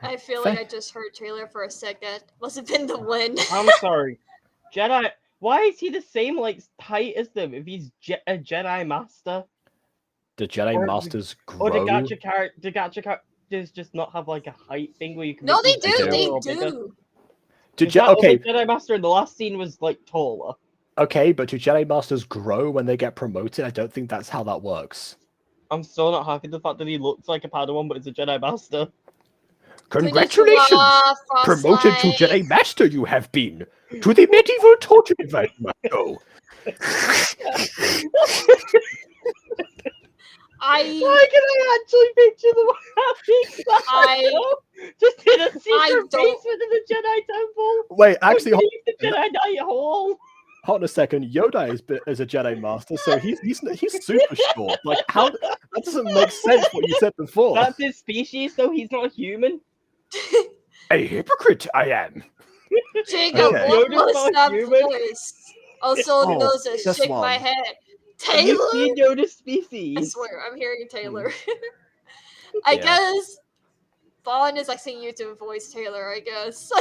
I feel like I just heard Taylor for a second. Must have been the wind. I'm sorry. Jedi. Why is he the same like height as them if he's a Jedi Master? The Jedi Or- Masters grow. Or do Gacha characters just not have like a height thing where you can? No, make they them do. bigger They or bigger? do. Do 'Cause that other okay, Jedi Master in the last scene was like taller. okay, but do Jedi Masters grow when they get promoted? I don't think that's how that works. I'm still not happy with the fact that he looks like a Padawan, but it's a Jedi Master. Congratulations! Konnichiwa, Promoted to Frostlight. Jedi Master you have been! To the medieval torture device you must go! I Why can I actually picture them having that? I- Just in a secret don't- basement in the Jedi Temple. Wait, actually, Underneath the Jedi Knight Hall. hold on a second. Yoda is a Jedi Master, so he's super short. Like, how that doesn't make sense what you said before. That's his species, though he's not a human. A hypocrite I am. Jacob, Okay. what Yoda's was not that human. voice? Also Oh, knows as this shake my one. head. Have you Taylor. seen Yoda's I species? swear, I'm hearing Taylor. I Yeah. guess Vaughn is asking you to voice Taylor, I guess.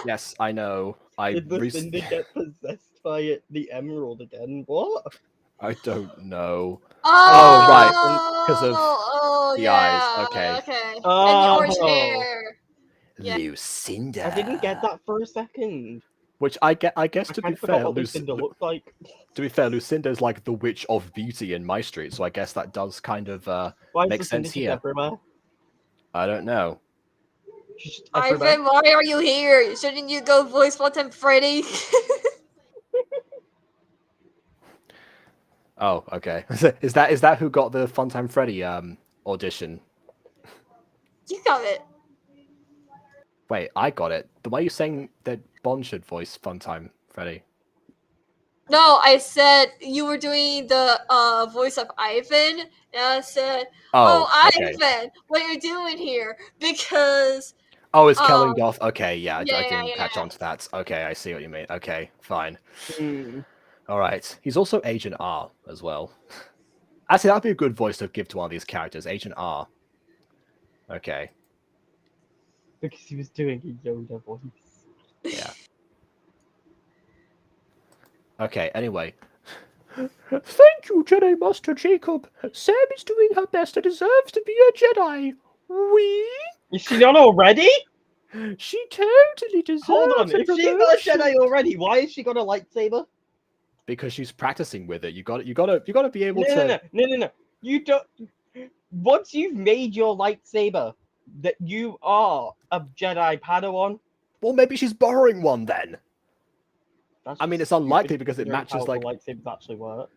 Yes, I know. I Did the recently. Cinder get possessed by the Emerald again? What? I don't know. Oh, right, 'cause of the eyes, yeah, okay. Okay. And the orange Oh. hair. Yeah. Lucinda. I didn't get that for a second. Which I guess I to be kind of forgot fair, what Lucinda looked like. to be fair, Lucinda is like the witch of beauty in my street, so I guess that does kind of Why is makes Lucinda sense just here. everywhere? I don't know. She's just everywhere. Ivan, why are you here? Shouldn't you go voice Phantom Freddy? Oh, okay. Is that who got the Funtime Freddy audition? You got it. Wait, I got it. The way you're saying that Bond should voice Funtime Freddy. No, I said you were doing the voice of Ivan, and I said, Oh, "Oh, okay. Ivan, what are you doing here?" Because Oh, it's Kellingoth. Okay, yeah, I yeah, didn't catch yeah. on to that. Okay, I see what you mean. Okay, fine. Hmm. All right. He's also Agent R as well. Actually, that'd be a good voice to give to one of these characters, Agent R. Okay. Because he was doing a Yoda voice. Yeah. Okay, anyway. Thank you, Jedi Master Jacob. Sam is doing her best and deserves to be a Jedi. Is she not already? She totally deserves Hold on, a if she's not a promotion. Jedi already, why has she got a lightsaber? Because she's practicing with it. You gotta be able to. No. You don't. Once you've made your lightsaber, that you are a Jedi Padawan. Well, maybe she's borrowing one then. That's I mean, just it's unlikely stupid because it considering matches how like. the lightsabers actually work.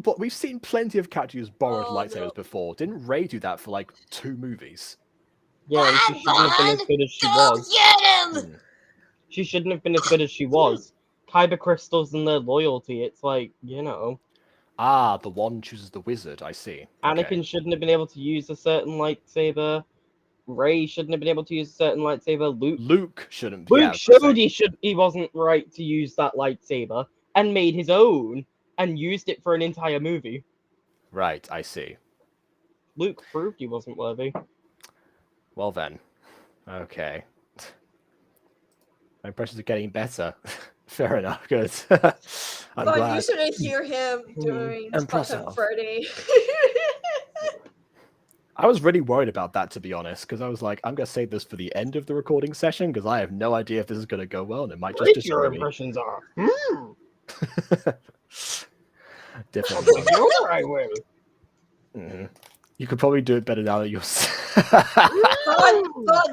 But we've seen plenty of characters use borrowed Oh, lightsabers no. before. Didn't Rey do that for like 2 movies? Yeah, and she shouldn't have been as good as she was. get him! Hmm. She shouldn't have been as good as she was. Kyber crystals and their loyalty. It's like, you know. Ah, the one chooses the wizard. I see. Anakin Okay. shouldn't have been able to use a certain lightsaber. Rey shouldn't have been able to use a certain lightsaber. Luke shouldn't. Luke Yeah, I was gonna showed say. he wasn't right to use that lightsaber and made his own and used it for an entire movie. Right, I see. Luke proved he wasn't worthy. Well then. Okay. My impressions are getting better. Fair enough. Good. I'm But glad. you shouldn't hear him during Impressive. Phantom Freddy. I was really worried about that, to be honest, because I was like, I'm gonna save this for the end of the recording session because I have no idea if this is gonna go well, and it might just Great your destroy me. impressions are. Definitely. Sure I will. Mhm. You could probably do it better now that you're.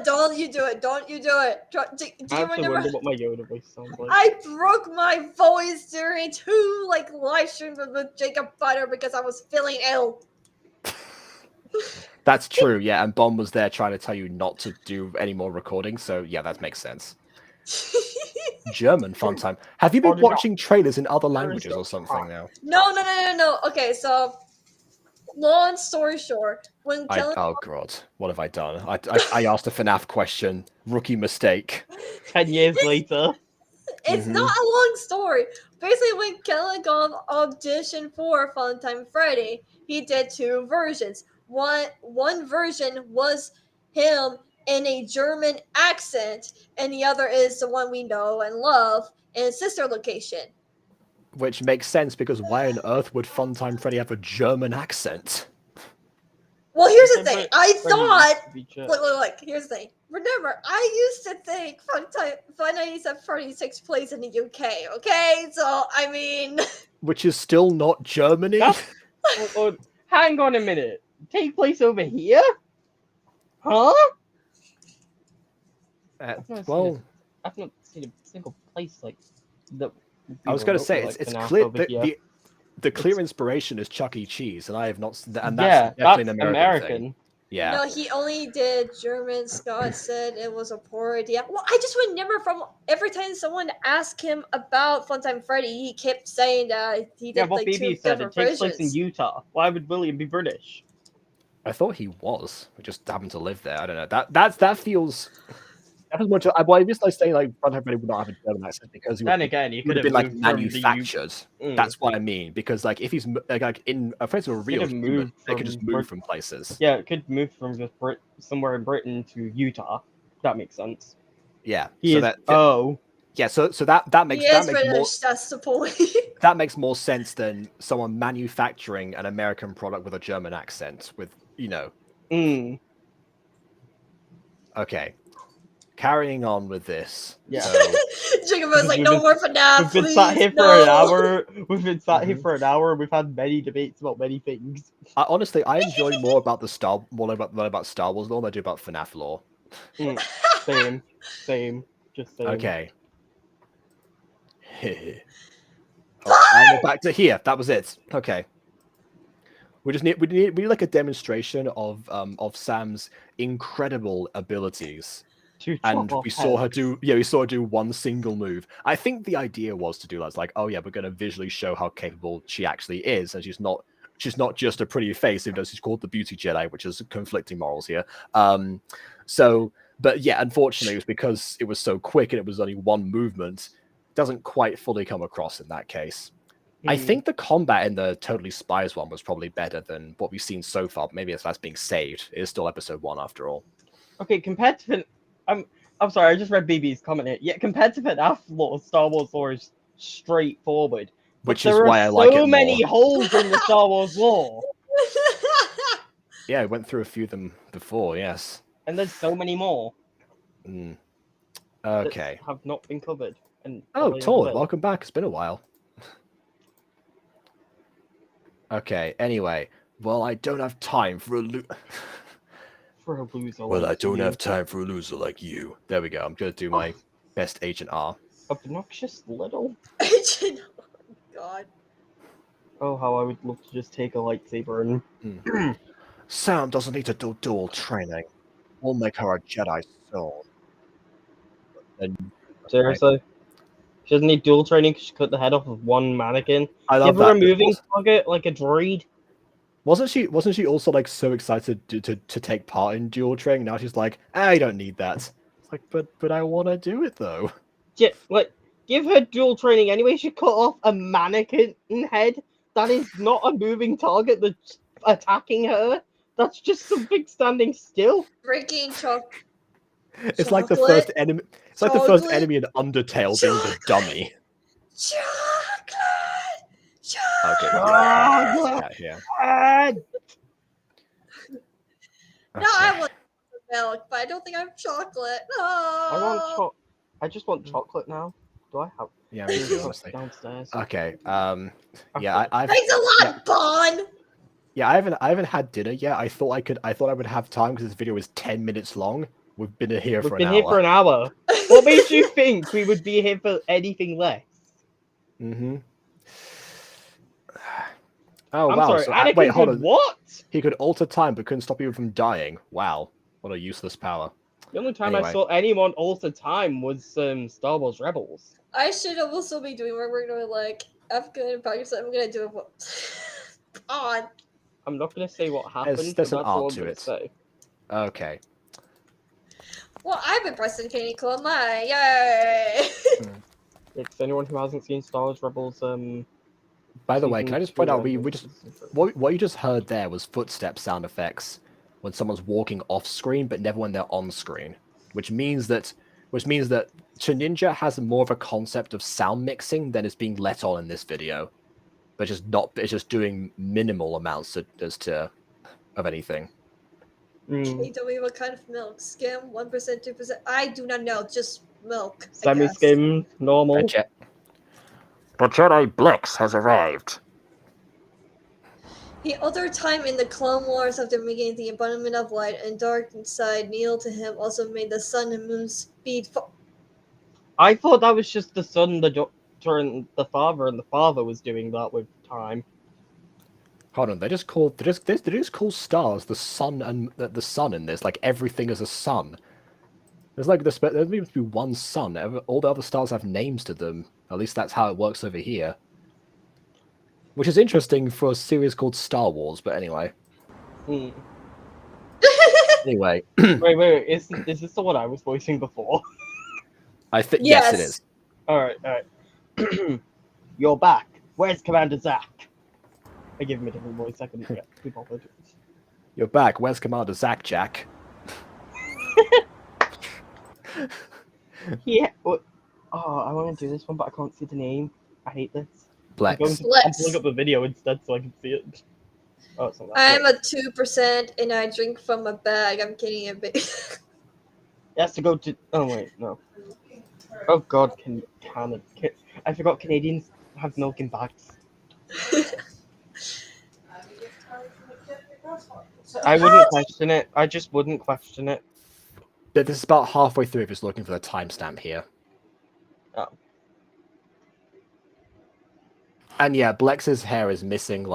Don't you do it. Don't you do it. Do I you have to remember? wonder what my Yoda voice sounds like. I broke my voice during 2 live streams with Jacob Butter because I was feeling ill. That's true, yeah. And Bomb was there trying to tell you not to do any more recording, so yeah, that makes sense. German fun time. Have you been watching trailers in other languages or something now? No. Okay, so long story short, when Kellen Oh god, what have I done? I asked a FNAF question. Rookie mistake. 10 years later. It's not a long story. Basically, when Kellogg auditioned for Funtime Freddy, he did 2 versions. One version was him in a German accent, and the other is the one we know and love in Sister Location. Which makes sense because why on earth would Funtime Freddy have a German accent? Well, here's the thing. I Freddy thought. used to be Look. Here's the thing. Remember, I used to think Five Nights at Freddy's takes place in the UK. Okay, so I mean, Which is still not Germany. Hang on a minute. Take place over here? Huh? Well, I've not seen a single place like that. I was going to say it's clear the clear inspiration is Chuck E. Cheese, and I have not. And that's definitely an American thing. Yeah. No, he only did German. Scott said it was a poor idea. Well, I just remember from every time someone asked him about Funtime Freddy, he kept saying that he did like 2 said different it takes place in versions. Utah. Why would William be British? I thought he was. We just happened to live there. I don't know. That feels. That is much. Well, I just like saying like Funtime Freddy would not have a German accent because he would, Then again, he would have been like manufactured. That's what I mean. Because like if he's like in a friends who are real, they could just move from places. Yeah, it could move from just somewhere in Britain to Utah. That makes sense. Yeah. Yeah. So that makes more. That's the point. That makes more sense than someone manufacturing an American product with a German accent. With Okay. Carrying on with this. Yeah. Jacob was like, no more FNAF, We've been sat here for an hour. We've been sat here for an hour. We've had many debates about many things. Honestly, I enjoy more about Star Wars lore than I do about FNAF lore. Same. Just saying. Okay. And we're back to here. That was it. Okay. We need like a demonstration of Sam's incredible abilities. And we saw her do one single move. I think the idea was to do that. It's like, oh yeah, we're going to visually show how capable she actually is, and she's not just a pretty face, even though she's called the Beauty Jedi, which is conflicting morals here. But yeah, unfortunately, it was because it was so quick and it was only one movement. Doesn't quite fully come across in that case. I think the combat in the Totally Spies one was probably better than what we've seen so far. But maybe that's being saved. It is still episode 1 after all. Okay, compared to I'm sorry, I just read BB's comment here. Yeah, compared to FNAF lore, Star Wars lore is straightforward. Which is why I like it more. There are so many holes in the Star Wars lore. Yeah, I went through a few of them before, yes. And there's so many more. Okay. That have not been covered. Todd, welcome back. It's been a while. Okay, anyway. Well, I don't have time for a loser. Well, I don't have time for a loser like you. There we go. I'm going to do my best Agent R. Obnoxious little. Agent R. God. Oh, how I would love to just take a lightsaber and... Sam doesn't need to do dual training. We'll make her a Jedi soul. Seriously? She doesn't need dual training because she cut the head off of one mannequin. I love Give her a that. moving target like a droid. Wasn't she also like so excited to take part in dual training? Now she's like, I don't need that. It's like, but I want to do it though. Yeah, like, give her dual training anyway. She cut off a mannequin head. That is not a moving target that's attacking her. That's just something standing still. Freaking chocolate. It's like the first enemy. It's like the first enemy in Undertale being the dummy. Chocolate. Okay. Chocolate. Yeah. No, I want milk, but I don't think I have chocolate. No. I just want chocolate now. Do I have? Yeah, me too, honestly. Downstairs. Okay. Yeah, I've. Thanks a lot, Bon. Yeah, I haven't had dinner yet. I thought I would have time because this video is 10 minutes long. We've been here for an hour. We've been here for an hour. What made you think we would be here for anything less? Mm-hmm. Oh I'm wow! sorry, So, Anakin wait, hold could on. what? He could alter time, but couldn't stop people from dying. Wow, what a useless power. The only time I Anyway. saw anyone alter time was Star Wars Rebels. I should also be doing where we're going like Africa and Pakistan. I'm gonna do it. On. I'm not gonna say what happened. There's but an that's all art I'm to gonna it. say. Okay. Well, I've been pressing Candy Club. Yay! It's anyone who hasn't seen Star Wars Rebels. By the way, can I just point out we season just two, what you just heard there was footstep sound effects when someone's walking off screen, but never when they're on screen, which means that Ninja has more of a concept of sound mixing than is being let on in this video, but it's just doing minimal amounts of anything. KW, what kind of milk? Skim, 1%, 2%? I do not know. Just milk. Semi-skim, normal. But Jedi Blex has arrived. The other time in the Clone Wars, after making the embodiment of light and dark inside kneel to him, also made the sun and moon speed. I thought that was just the son, the daughter, and the father was doing that with time. Hold on, they just call stars the sun and the sun in this. Like everything is a sun. There's like there needs to be one sun. All the other stars have names to them. At least that's how it works over here. Which is interesting for a series called Star Wars. But anyway. Anyway. Wait. Is this the one I was voicing before? I think yes, it is. All right. You're back. Where's Commander Zack? I give him a different voice. I couldn't get people. You're back. Where's Commander Zack, Jack? Yeah. What? Oh, I want to do this one, but I can't see the name. I hate this. Blex. I'm pulling up the video instead so I can see it. Oh, it's not that. I'm a 2% and I drink from a bag. I'm kidding a bit. It has to go to. Oh wait, no. Oh God, I forgot Canadians have milk in bags. I wouldn't question it. I just wouldn't question it. This is about halfway through if it's looking for the timestamp here. Oh. And yeah, Blex's hair is missing,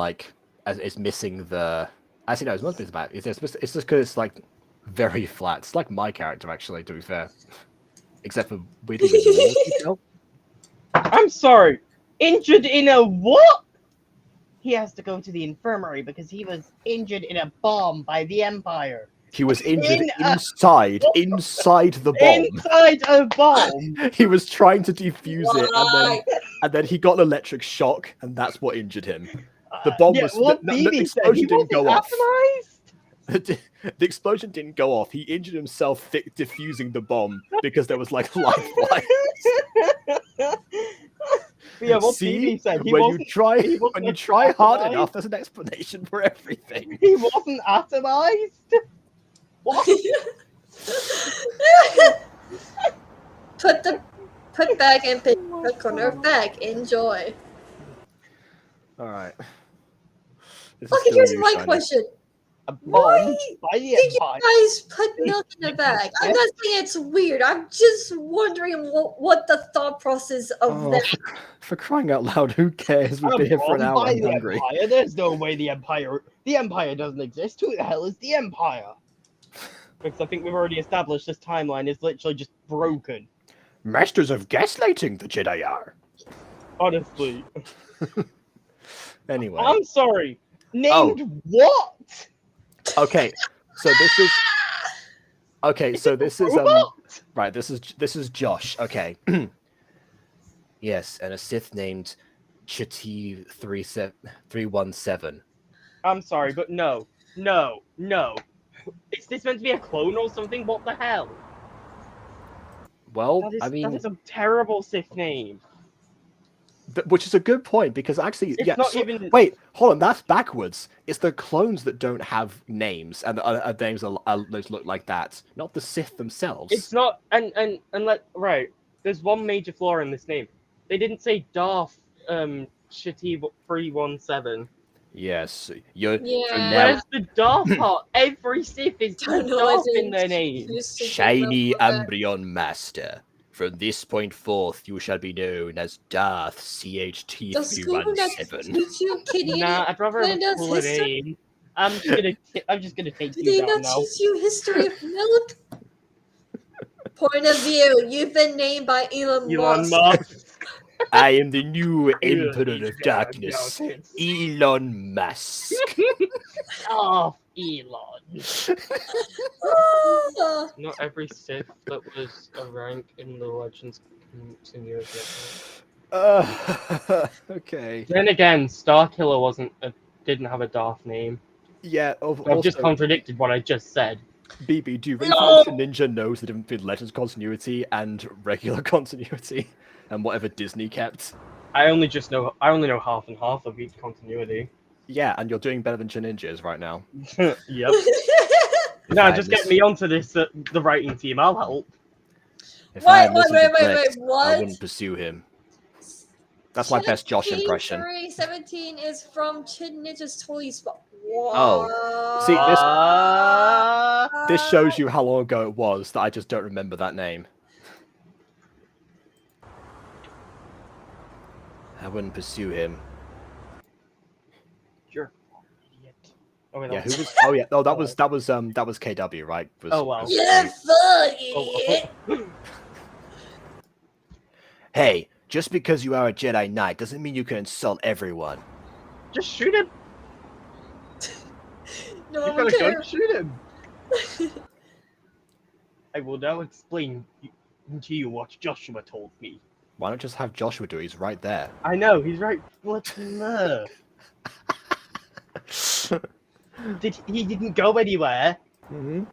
it's missing the... Actually, no, it's not about it. It's just because it's, like, very flat. It's like my character, actually, to be fair. Except for weirdly more detail. I'm sorry. Injured in a what? He has to go to the infirmary because he was injured in a bomb by the Empire. He was injured inside the bomb. Inside a bomb. He was trying to defuse it, and then he got an electric shock, and that's what injured him. The bomb Yeah, was what the BB explosion said, didn't go off. atomized? The explosion didn't go off. He injured himself defusing the bomb because there was like lifelines. Yeah, what See, BB said. when you try hard atomized. enough, there's an explanation for everything. He wasn't atomized. What? Put back and pick the corner back. Enjoy. All right. Okay, here's my question. A bomb Why by the did you Empire. guys put milk in a bag? I'm not saying it's weird. I'm just wondering what the thought process of that. For crying out loud, who cares? We've been here for an bomb hour. by I'm the hungry. Empire? There's no way the Empire doesn't exist. Who the hell is the Empire? Because I think we've already established this timeline is literally just broken. Masters of gaslighting, the Jedi are. Honestly. Anyway. I'm sorry. Oh. Named what? Okay, so this is. Okay, so this is What? right. This is Josh. Okay. Yes, and a Sith named Chati 317. I'm sorry, but no. Is this meant to be a clone or something? What the hell? Well, That is, I mean, that is a terrible Sith name. which is a good point because actually, It's yeah. not even. Wait, hold on. That's backwards. It's the clones that don't have names, and the names those look like that, not the Sith themselves. It's not. And right. There's one major flaw in this name. They didn't say Darth Shitty 317. Yes, you're Yeah. now Where's the Darth part? Every Sith is Don't know Darth if in their name. it's just shiny about that. Embryon Master. From this point forth, you shall be known as Darth CHT The school that 317. teach you Canadian Nah, I'd rather have a Canada's cooler history. name. I'm just gonna take Do you they down not now. teach you history of milk? Point of view, you've been named by Elon Elon Musk. Musk. I am the new Emperor Elon of Darkness, Elon Musk. Oh, Elon. Ah, Not every Sith that was a rank in the Legends continuity. Okay. Then again, Starkiller didn't have a Darth name. Yeah, I've just also, contradicted what I just said. BB, do you really No! think Ninja knows the difference between Legends continuity and regular continuity? And whatever Disney kept? I only know half and half of each continuity. Yeah, and you're doing better than Ninjas right now. Yep. If No, I just miss- get me onto this, the writing team. I'll help. If I Wait, listened to Flex, I what? wouldn't pursue him. That's my best Josh impression. 17 is from Chin Ninja's Toy Spot. What? Oh. See, this shows you how long ago it was that I just don't remember that name. I wouldn't pursue him. You're an idiot. Oh, wait, Yeah, that who was- was? Oh yeah, no, that was KW, right? Oh, wow. Yeah, fuck it. Oh, Hey, just because you are a Jedi Knight doesn't mean you can insult everyone. just shoot him. No You've one got a gun. cares. Shoot him. I will now explain to you what Joshua told me. Why not just have Joshua do it? He's right there. I know he's right. Flipping there. He didn't go anywhere. Mm-hmm.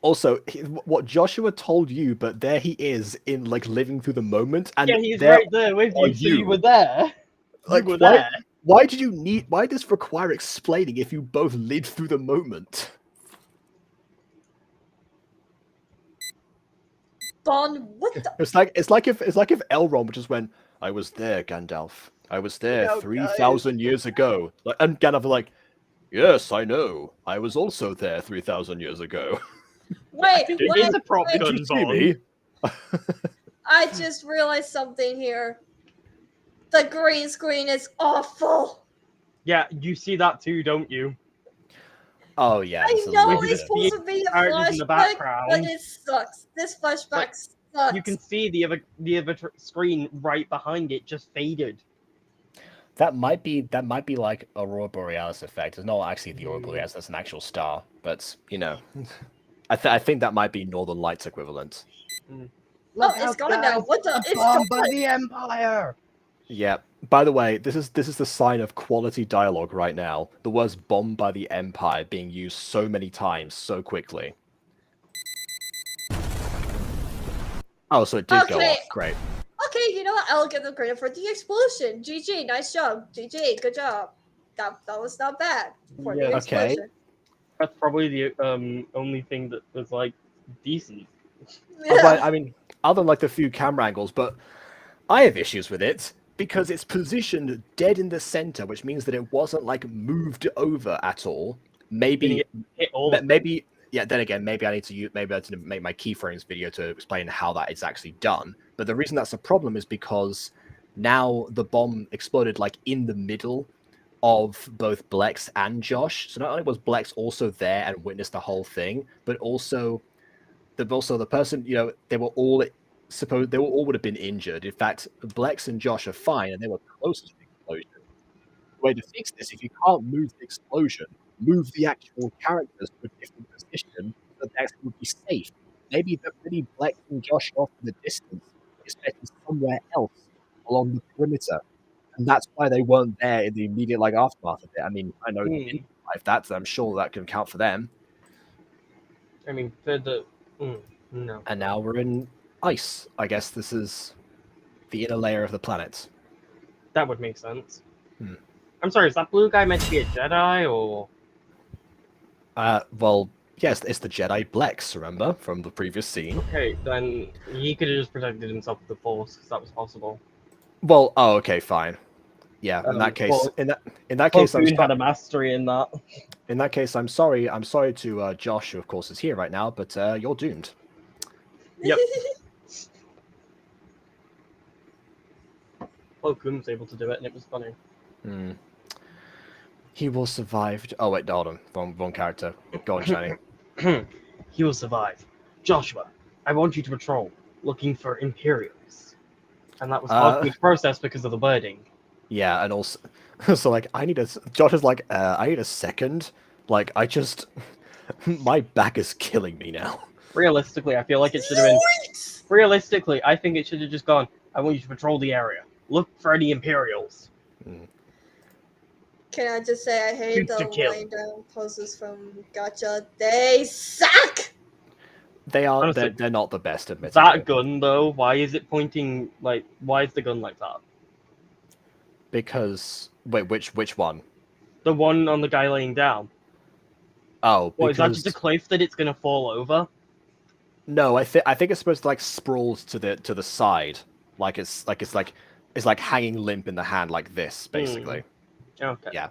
Also, what Joshua told you, but there he is in like living through the moment, and Yeah, he's there, right there with are you. So you you. were there. like, You were why, there. why did you need? Why does this require explaining if you both lived through the moment? Bond, what the? It's like if Elrond just went, "I was there, Gandalf. I was there No, 3,000 years ago," and Gandalf was like, "Yes, I know. I was also there 3,000 years ago." Wait, It wait, is a prop wait. Did gun you see bomb. me? I just realized something here. The green screen is awful. Yeah, you see that too, don't you? Oh yeah. I this is know a it's little bit- supposed to be a characters in the flashback, background. but it sucks. This flashback sucks. You can see the other screen right behind it just faded. That might be like Aurora Borealis effect. It's not actually the Aurora Borealis. That's an actual star, but you know, I think that might be Northern Lights equivalent. Oh, it's gone now. What the? It's Bombed gone. by the Empire. Yeah. By the way, this is the sign of quality dialogue right now. The words "bombed by the Empire" being used so many times so quickly. Oh, so it did go Okay. off. Great. Okay, you know what? I'll give them credit for the explosion. GG, nice job. GG, good job. That was not bad for the Yeah. Okay. explosion. That's probably the only thing that was like decent. But, I mean, other than like the few camera angles, but I have issues with it because it's positioned dead in the center, which means that it wasn't like moved over at all. Maybe, Hit all. maybe, yeah. Then again, maybe I need to make my keyframes video to explain how that is actually done. But the reason that's a problem is because now the bomb exploded like in the middle of both Blex and Josh. So not only was Blex also there and witnessed the whole thing, but also also the person, they were all would have been injured. In fact, Blex and Josh are fine, and they were close to the explosion. The way to fix this, if you can't move the explosion, move the actual characters to a different position so that they actually would be safe. Maybe Blex and Josh are off in the distance, especially somewhere else along the perimeter. And that's why they weren't there in the immediate aftermath of it. I mean, I know they didn't survive that, so I'm sure that can count for them. I mean, for the no. And now we're in ice. I guess this is the inner layer of the planet. That would make sense. Hmm. I'm sorry, is that blue guy meant to be a Jedi, or? Well, yes, it's the Jedi Blex, remember, from the previous scene. Okay, then he could have just protected himself with the Force, because that was possible. Well, okay, fine. Yeah, in that case, well, in that case, Boon had a mastery in that. In that case, I'm sorry. I'm sorry to Josh, who of course is here right now, but you're doomed. Yep. Plo Koon was able to do it, and it was funny. Hmm. He will survive. Oh wait, hold on. Wrong character. Go on, Shiny. He will survive. Joshua, I want you to patrol, looking for Imperials. And that was part of the process because of the birding. Yeah, and also, so Josh is like, I need a second. I just, my back is killing me now. Realistically, I feel like it should have been. Realistically, I think it should have just gone. I want you to patrol the area. Look for any Imperials. Can I just say I hate Shoot to the kill. laying down poses from Gacha. They suck. They are. Honestly, they're not the best, admittedly. That gun though, why is it pointing like? Why is the gun like that? Because wait, which one? The one on the guy laying down. Oh, What, because is that just a cliff that it's gonna fall over? no, I think it's supposed to sprawl to the side, it's hanging limp in the hand like this, basically. Okay. Yeah.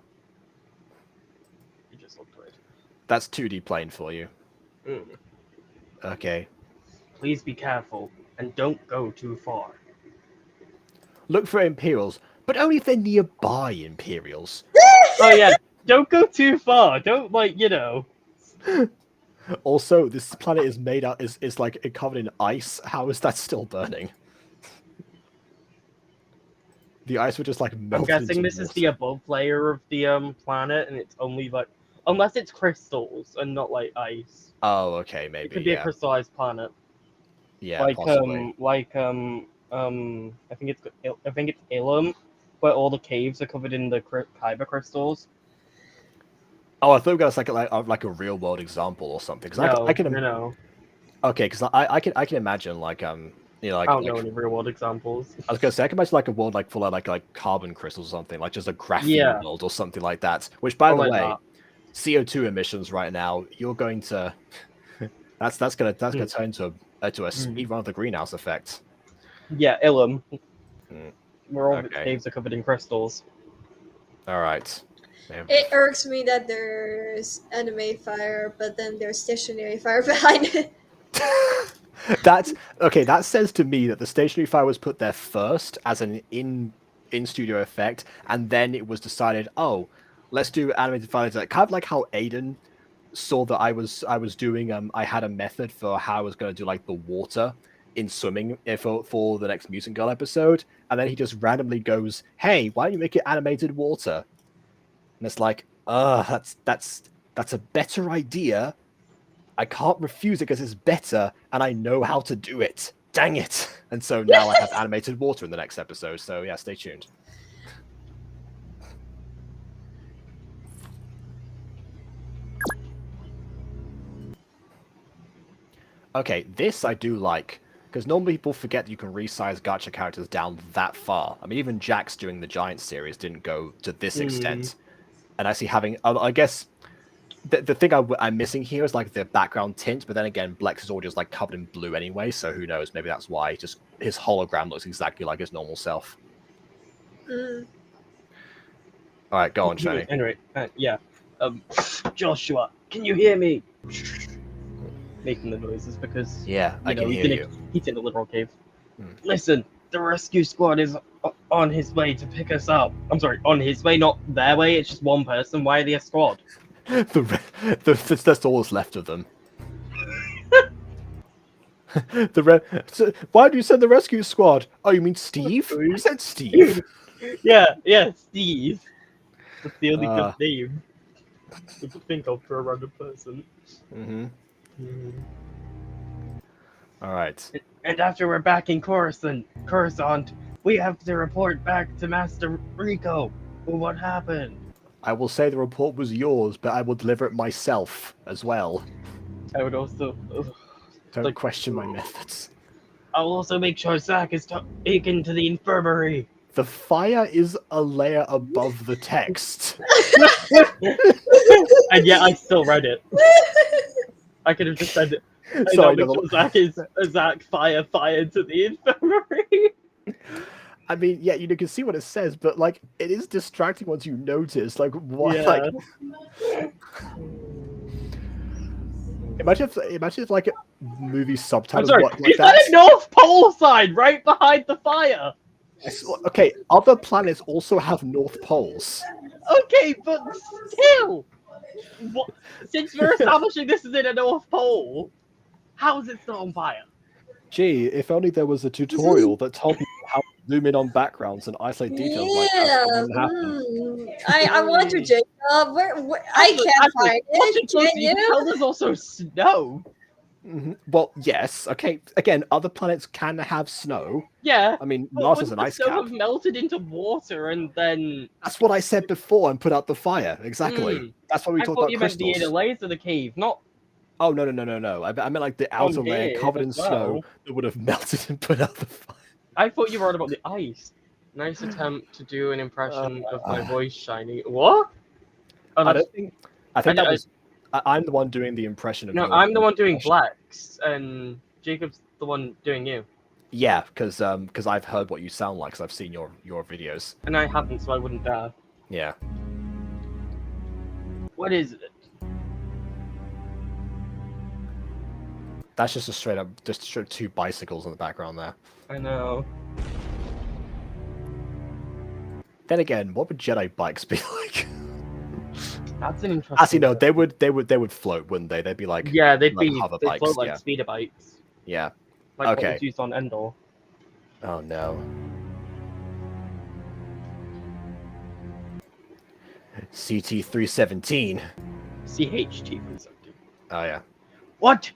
It just looked weird. That's 2D plane for you. Okay. Please be careful and don't go too far. Look for Imperials, but only if they're nearby Imperials. Oh yeah, don't go too far. Don't Also, this planet is made out is covered in ice. How is that still burning? The ice would just I'm melt. guessing this is the above layer of the planet, and it's only unless it's crystals and not ice. Oh, okay, maybe. It could be a crystallized planet. Yeah, possibly. I think it's Ilum, where all the caves are covered in the Kyber crystals. Oh, I thought we got a real world example or something. Because I can. No. Okay, because I can imagine I don't know any real world examples. I was gonna say I can imagine a world full of like carbon crystals or something, just a graphene world or something like that. Which, by the way, CO2 emissions right now, you're going to that's gonna turn to a speed run of the greenhouse effect. Yeah, Ilum. Where all the caves are covered in crystals. All right. Yeah. It irks me that there's anime fire, but then there's stationary fire behind it. That's okay. That says to me that the stationary fire was put there first as an in studio effect, and then it was decided, oh, let's do animated fire. Kind of like how Aiden saw that I was doing. I had a method for how I was going to do the water in swimming for the next Mutant Girl episode, and then he just randomly goes, "Hey, why don't you make it animated water?" And it's that's a better idea. I can't refuse it because it's better, and I know how to do it. Dang it! And so now I have animated water in the next episode. So yeah, stay tuned. Okay, this I do like, because normally people forget that you can resize gacha characters down that far. I mean, even Jax doing the Giant series didn't go to this extent. And actually having, I guess, the thing I'm missing here is the background tint, but then again, Blex is all just covered in blue anyway, so who knows? Maybe that's why just his hologram looks exactly like his normal self. All right, go on, Shiny. Anyway, Joshua, can you hear me? Making the noises because I can hear you. He's in a literal cave. Listen, the rescue squad is on his way to pick us up. I'm sorry, on his way, not their way. It's just one person. Why are they a squad? That's all that's left of them. So why do you send the rescue squad? Oh, you mean Steve? I said Steve. Yeah, Steve. That's the only Uh. good name we could think of for a random person. Mm-hmm. All right. And after we're back in Coruscant, we have to report back to Master Rico. What happened? I will say the report was yours, but I will deliver it myself as well. I would also. Don't Like- question my methods. I'll also make sure Zack is taken to the infirmary. The fire is a layer above the text. And yet I still read it. I could have just said it. Sorry, Make no, sure Zack fired to the infirmary. I mean, yeah, you can see what it says, but like, it is distracting once you notice. Like, what? Yeah. Like, imagine if like movie I'm subtitles sorry, work like is that a North Pole sign right behind the fire? Okay, other planets also have North Poles. Okay, but still, what, since we're establishing this is in a North Pole, how is it still on fire? Gee, if only there was a tutorial that told me how to zoom in on backgrounds and isolate details like that. Yeah. It wouldn't happen. I wonder, Jacob. Where I can't find it. Watching Can you? tell there's also snow. Mhm. Well, yes. Okay. Again, other planets can have snow. Yeah. I mean, But Mars is wouldn't an the ice snow cap. have melted into water and then. That's what I said before and put out the fire. Exactly. That's why we I talked thought about you meant the crystals. inner layers of the cave, not Oh no. I meant like the outer layer here covered in as snow well. that would have melted and put out the fire. I thought you were on about the ice. Nice attempt to do an impression of my voice shiny. What? Oh, I that's, don't think. I think I- that was. I'm the one doing the impression of. no, your I'm the one doing impression. Blacks, and Jacob's the one doing you. Yeah, because I've heard what you sound like, because I've seen your videos. And I haven't, so I wouldn't dare. Yeah. What is it? That's just a straight up, two bicycles in the background there. I know. Then again, what would Jedi bikes be like? That's an interesting. Actually, no, they would float, wouldn't they? They'd be like, Yeah, they'd like be hover they'd bikes, float like yeah. speeder bikes, yeah. like what Okay. was used on Endor. Oh no. CT-317. CHT-317. Oh yeah. What?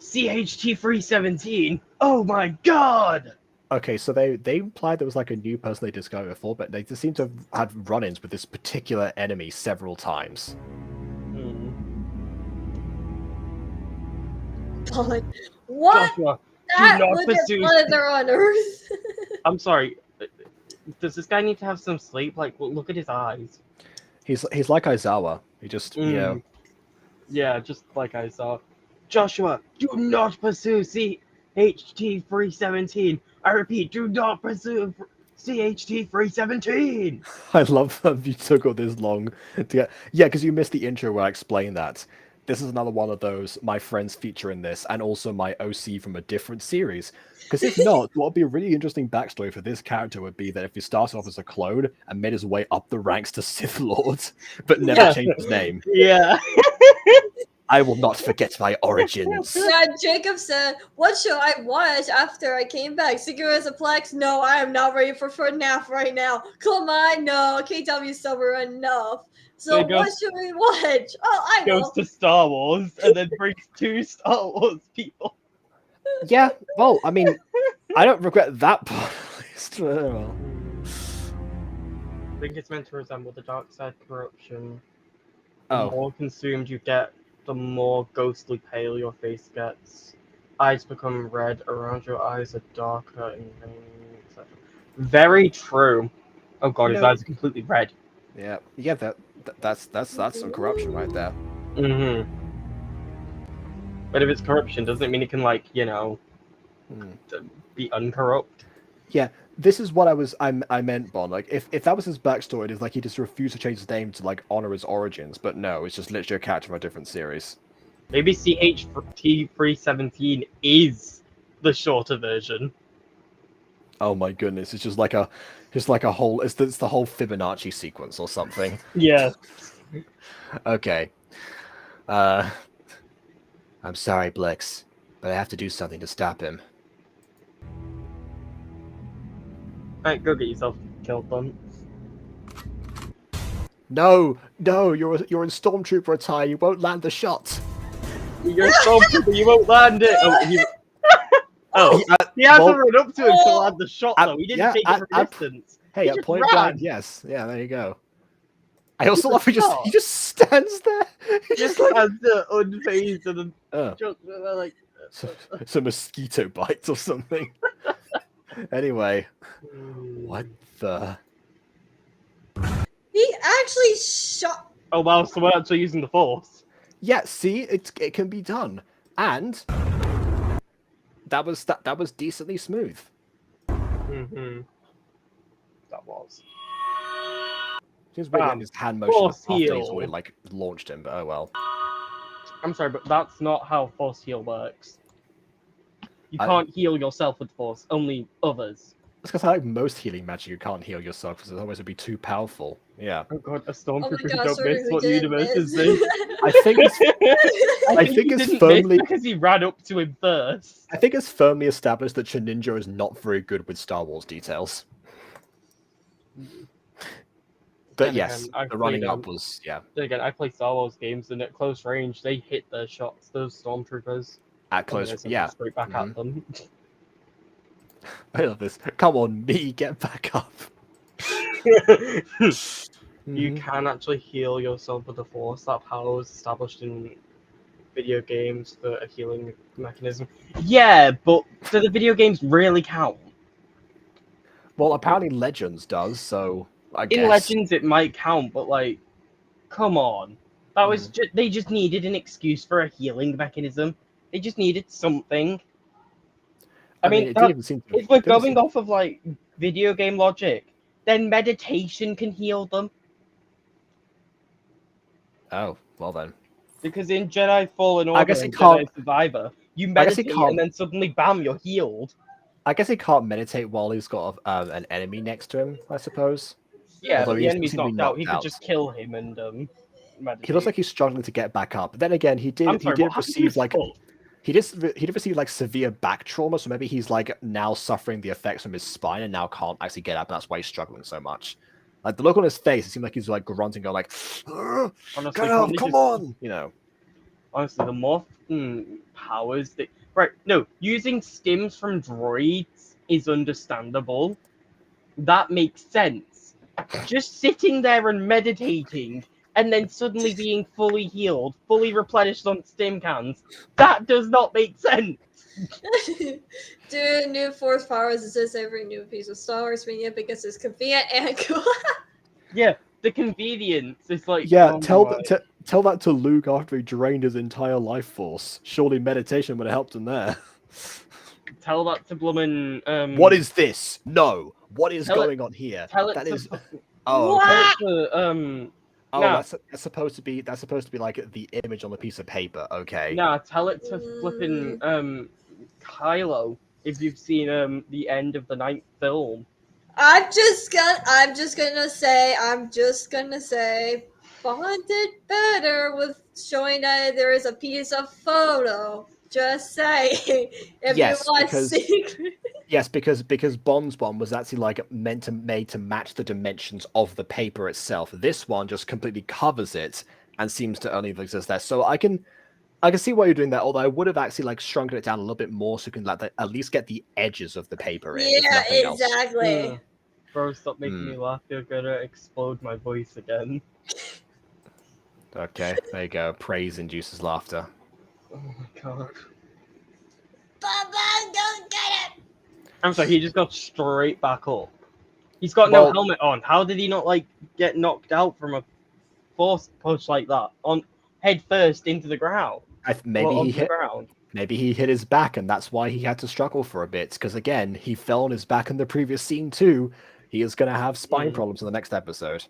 CHT-317? Oh my god! Okay, so they implied there was like a new person they discovered before, but they just seem to have had run-ins with this particular enemy several times. Hmm. But what? Joshua, That not look at pursue- Mother on Earth. I'm sorry. Does this guy need to have some sleep? Like, well, look at his eyes. He's like Aizawa. He just, you know. Yeah, just like I saw. Joshua, do not pursue CHT-317. I repeat, do not pursue CHT-317. I love that you took all this long to get. Yeah, because you missed the intro where I explained that. This is another one of those my friends feature in this, and also my OC from a different series. Because if not, what would be a really interesting backstory for this character would be that if he started off as a clone and made his way up the ranks to Sith Lord, but never changed his name. Yeah. I will not forget my origins. Yeah, Jacob said, "What should I watch after I came back? Cigarettes and Plex? No, I am not ready for FNAF right now. Come on, no, KW sober enough. So There goes- what should we watch? Oh, I know. Goes to Star Wars and then brings 2 Star Wars people. Yeah, well, I mean, I don't regret that part at least. Well. I think it's meant to resemble the dark side corruption. The Oh, more consumed you get, the more ghostly pale your face gets. Eyes become red, around your eyes are darker and veiny, etc. Very true. Oh god, his No. eyes are completely red. yeah, that's some corruption right there. Mm-hmm. But if it's corruption, doesn't it mean it can, like, you know, Hmm. be uncorrupt? Yeah, this is what I meant, Bon. Like, if that was his backstory, it's like he just refused to change his name to like honor his origins. But no, it's just literally a character from a different series. Maybe CHT-317 is the shorter version. Oh my goodness, it's just like a whole. It's the whole Fibonacci sequence or something. Yeah. Okay. I'm sorry, Blix, but I have to do something to stop him. Alright, go get yourself killed, then. No, you're in stormtrooper attire. You won't land the shot. You're a stormtrooper, you won't land it! Oh, he had to run up to him to land the shot, though. He didn't take it from distance. Hey, He at just point ran. blank, yes. Yeah, there you go. I also love he just stands there. He Just like, has the unfazed and oh, just like. it's a mosquito bite or something. Anyway, what the? He actually shot. Oh wow, so we're actually using the force. Yeah, see, it can be done, and that was decently smooth. Mm-hmm. That was. Seems weird in his hand motion Force after he's heal. already like launched him, but oh well. I'm sorry, but that's not how force heal works. You I- can't heal yourself with force, only others. It's because I like most healing magic, you can't heal yourself because otherwise it'd be too powerful. Yeah, Oh god, a Oh stormtrooper my who god, don't sorry, miss who what did universe miss. is this? I think it's I think he it's didn't firmly- miss because he ran up to him first. I think it's firmly established that Greninja is not very good with Star Wars details. But Then yes, again, I've the running played, up was Then again, I play Star Wars games, and at close range, they hit their shots. Those stormtroopers. at and close. they send Yeah, them straight back Mhm. at them. I love this. Come on, me, get back up. You Mhm. can actually heal yourself with the force. That power was established in video games for a healing mechanism. Yeah, but do the video games really count? Well, apparently Legends does, so I In guess. Legends, it might count, but like, come on. That was Mhm. they just needed an excuse for a healing mechanism. They just needed something. I mean, it didn't even seem to. if we're didn't even going seem- off of like video game logic, then meditation can heal them. Oh, well then. Because in Jedi Fallen I Order guess and it can't- Jedi Survivor, you I guess it meditate can't- and then suddenly, bam, you're healed. I guess he can't meditate while he's got an enemy next to him, I suppose. Yeah, Although but the he's enemy's seemingly knocked out. He knocked could out. just kill him and meditate. He looks like he's struggling to get back up. But then again, he I'm did sorry, he what did happened to receive his like foot? he did receive like severe back trauma, so maybe he's like now suffering the effects from his spine and now can't actually get up, and that's why he's struggling so much. Like the look on his face, it seemed like he's like grunting, going like, Honestly, "Get up, probably come just- on!" You know. Honestly, the more powers that using stims from droids is understandable. That makes sense. Just sitting there and meditating and then suddenly being fully healed, fully replenished on stim cans, that does not make sense. Dude, new force powers exist every new piece of Star Wars media because it's convenient and cool. Yeah, the convenience is like Yeah, oh tell my- tell that to Luke after he drained his entire life force. Surely meditation would have helped him there. tell that to Blummin. What is this? No. What is Tell it- going on here? tell it That to is. Oh, What? okay. tell it to Oh, Nah. that's supposed to be like the image on the piece of paper. Okay. Nah, tell it to flipping Kylo if you've seen the end of the 9th film. I'm just gonna say Bond did better with showing that there is a piece of photo. Just saying. If Yes, you want because- secret. Yes, because Bond's one was actually like made to match the dimensions of the paper itself. This one just completely covers it and seems to only exist there. So I can see why you're doing that. Although I would have actually like shrunken it down a little bit more so you can at least get the edges of the paper in. if Yeah, nothing else. exactly. Ugh. Bro, stop making me laugh. You're gonna explode my voice again. Okay, there you go. Praise induces laughter. Oh my god. Baba, don't get it. I'm sorry, he just got straight back up. He's got Well- no helmet on. How did he not like get knocked out from a force push like that on head first into the ground? Maybe Well, he onto the hit. ground. Maybe he hit his back, and that's why he had to struggle for a bit. Because again, he fell on his back in the previous scene too. He is going to have spine problems in the next episode.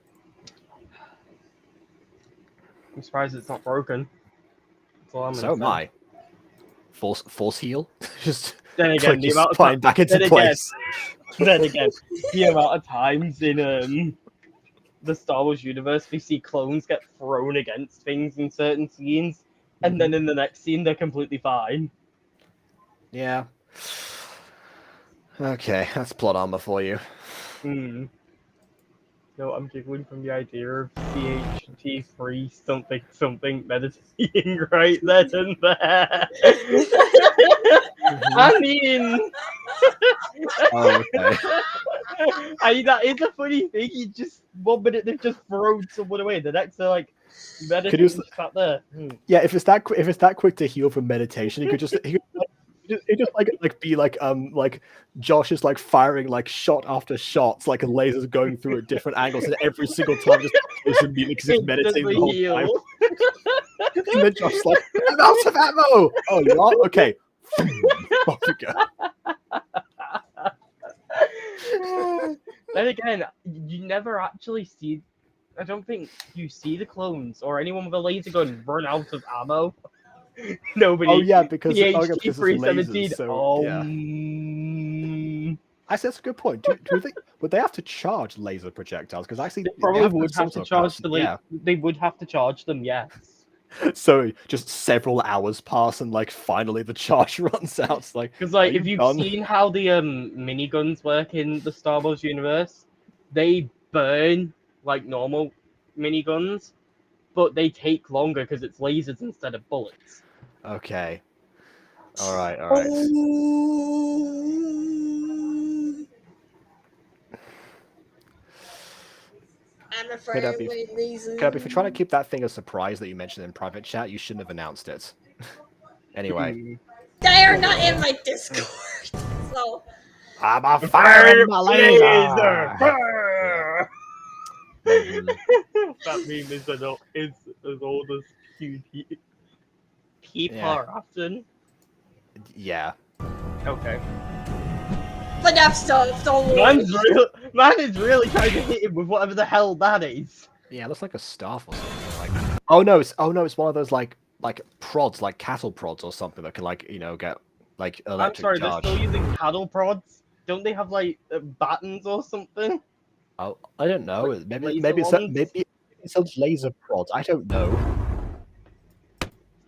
I'm surprised it's not broken. That's all I'm So gonna am say. I. Force heal, just Then put again, the his amount of spine back into then again- place. then again, the amount of times in the Star Wars universe we see clones get thrown against things in certain scenes, and then in the next scene they're completely fine. Yeah. Okay, that's plot armor for you. Hmm. No, I'm giggling from the idea of CHT3 something meditating right then and there. I mean, Oh, okay. that is a funny thing. You just 1 minute they've just thrown someone away, the next they're like meditating sat there. Yeah, if it's that quick to heal from meditation, he could just be like Josh is like firing like shot after shots, like lasers going through at different angles, and every single time just plays some music because he's meditating the whole time. And then Josh's like, I'm out of ammo! Oh, you are? Okay. Off you go. Then again, you never actually see. I don't think you see the clones or anyone with a laser gun run out of ammo. Nobody. Oh yeah, because PhD it's 317. lasers, so Oh, yeah. I said that's a good point. Do you think would they have to charge laser projectiles? Because actually, they probably would some have to sort of charge power. the Yeah. They would have to charge them. Yes. So just several hours pass, and like finally the charge runs out. It's like, Because like are if you you've done? seen how the miniguns work in the Star Wars universe, they burn like normal miniguns, but they take longer because it's lasers instead of bullets. Okay. All right. I'm afraid with these. Kirby, if you're trying to keep that thing a surprise that you mentioned in private chat, you shouldn't have announced it. Anyway. They are not in my Discord, so. I'm a firing my laser! That meme is as old as people are often. Yeah. Okay. But that's stuff, don't Man is really trying to hit him with whatever the hell that is. Yeah, it looks like a staff or something. Like, oh no, it's one of those like prods, like cattle prods or something that can like get like electric I'm sorry, charge. they're still using cattle prods. Don't they have like battens or something? Oh, I don't know. Like Maybe it's a laser prod. I don't know.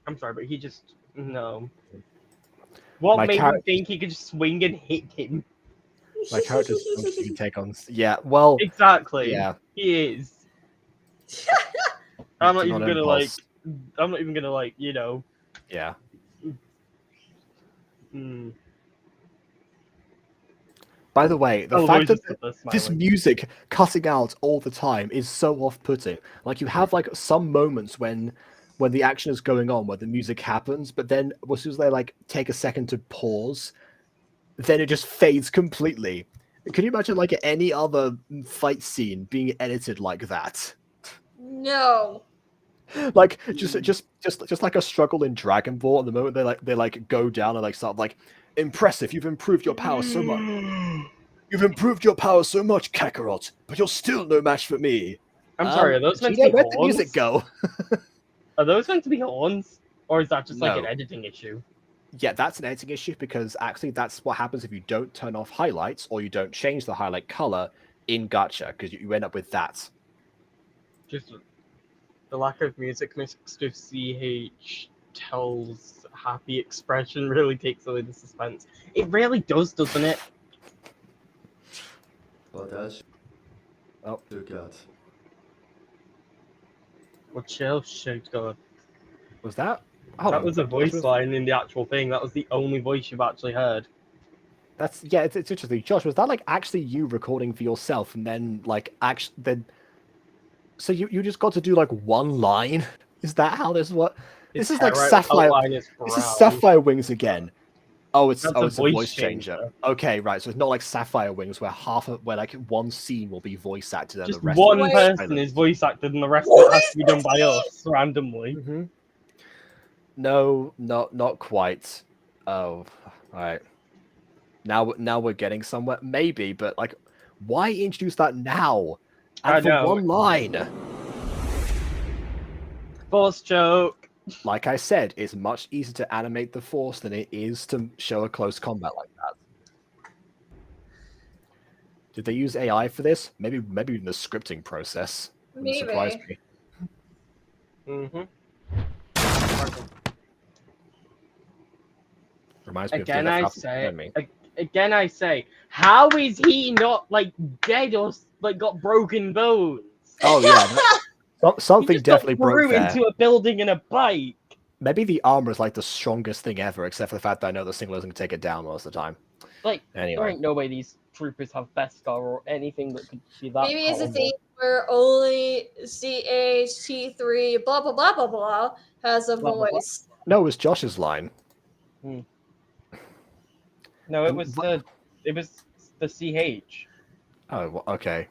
I'm sorry, but he just no. What made him think he could just swing and hit him? My character's can take on. Yeah, well. Exactly. Yeah. He is. I'm not even gonna like. I'm not even gonna like. You know. Yeah. By the way, the fact that this music cutting out all the time is so off-putting. Like you have like some moments when the action is going on, where the music happens, but then as soon as they like take a second to pause, then it just fades completely. Can you imagine like any other fight scene being edited like that? No. Like just like a struggle in Dragon Ball. At the moment they go down and like start like, impressive. You've improved your power so much. You've improved your power so much, Kakarot, but you're still no match for me. I'm sorry. Are those meant to be where'd horns? the music go? Are those meant to be horns, or is that just like an editing issue? Yeah, that's an editing issue because actually that's what happens if you don't turn off highlights or you don't change the highlight color in Gacha, because you end up with that. Just the lack of music mixed with CH tells happy expression really takes away the suspense. It really does, doesn't it? Oh. What chill shoot God. Was that? Oh, that was a voice line in the actual thing. That was the only voice you've actually heard. That's it's interesting. Josh, was that like actually you recording for yourself and then like so you just got to do like one line? Is that how this what? This is like Sapphire. This is Sapphire Wings again. Oh, it's a voice changer. Okay, right. So it's not like Sapphire Wings where where like one scene will be voice acted and just the rest one person is voice acted and the rest of it has to be done by us randomly. Mm-hmm. No, not quite. Oh, all right. Now we're getting somewhere, maybe, but like, why introduce that now? And for one line. Force choke. Like I said, it's much easier to animate the Force than it is to show a close combat like that. Did they use AI for this? Maybe in the scripting process. Maybe. Surprised me. Mm-hmm. Reminds me Again, of I doing say, me. again, I say, how is he not like dead or like got broken bones? Oh yeah, He something just got definitely broke through there. into a building in a bike. Maybe the armor is like the strongest thing ever, except for the fact that I know the single isn't gonna take it down most of the time. Like, there Anyway, ain't no way these troopers have Beskar or anything that could be that Maybe it's a powerful. thing where only CHT3 blah blah blah blah blah has a Blah, blah, blah. voice. no, it was Josh's line. No, it was the CH. Oh, well, okay.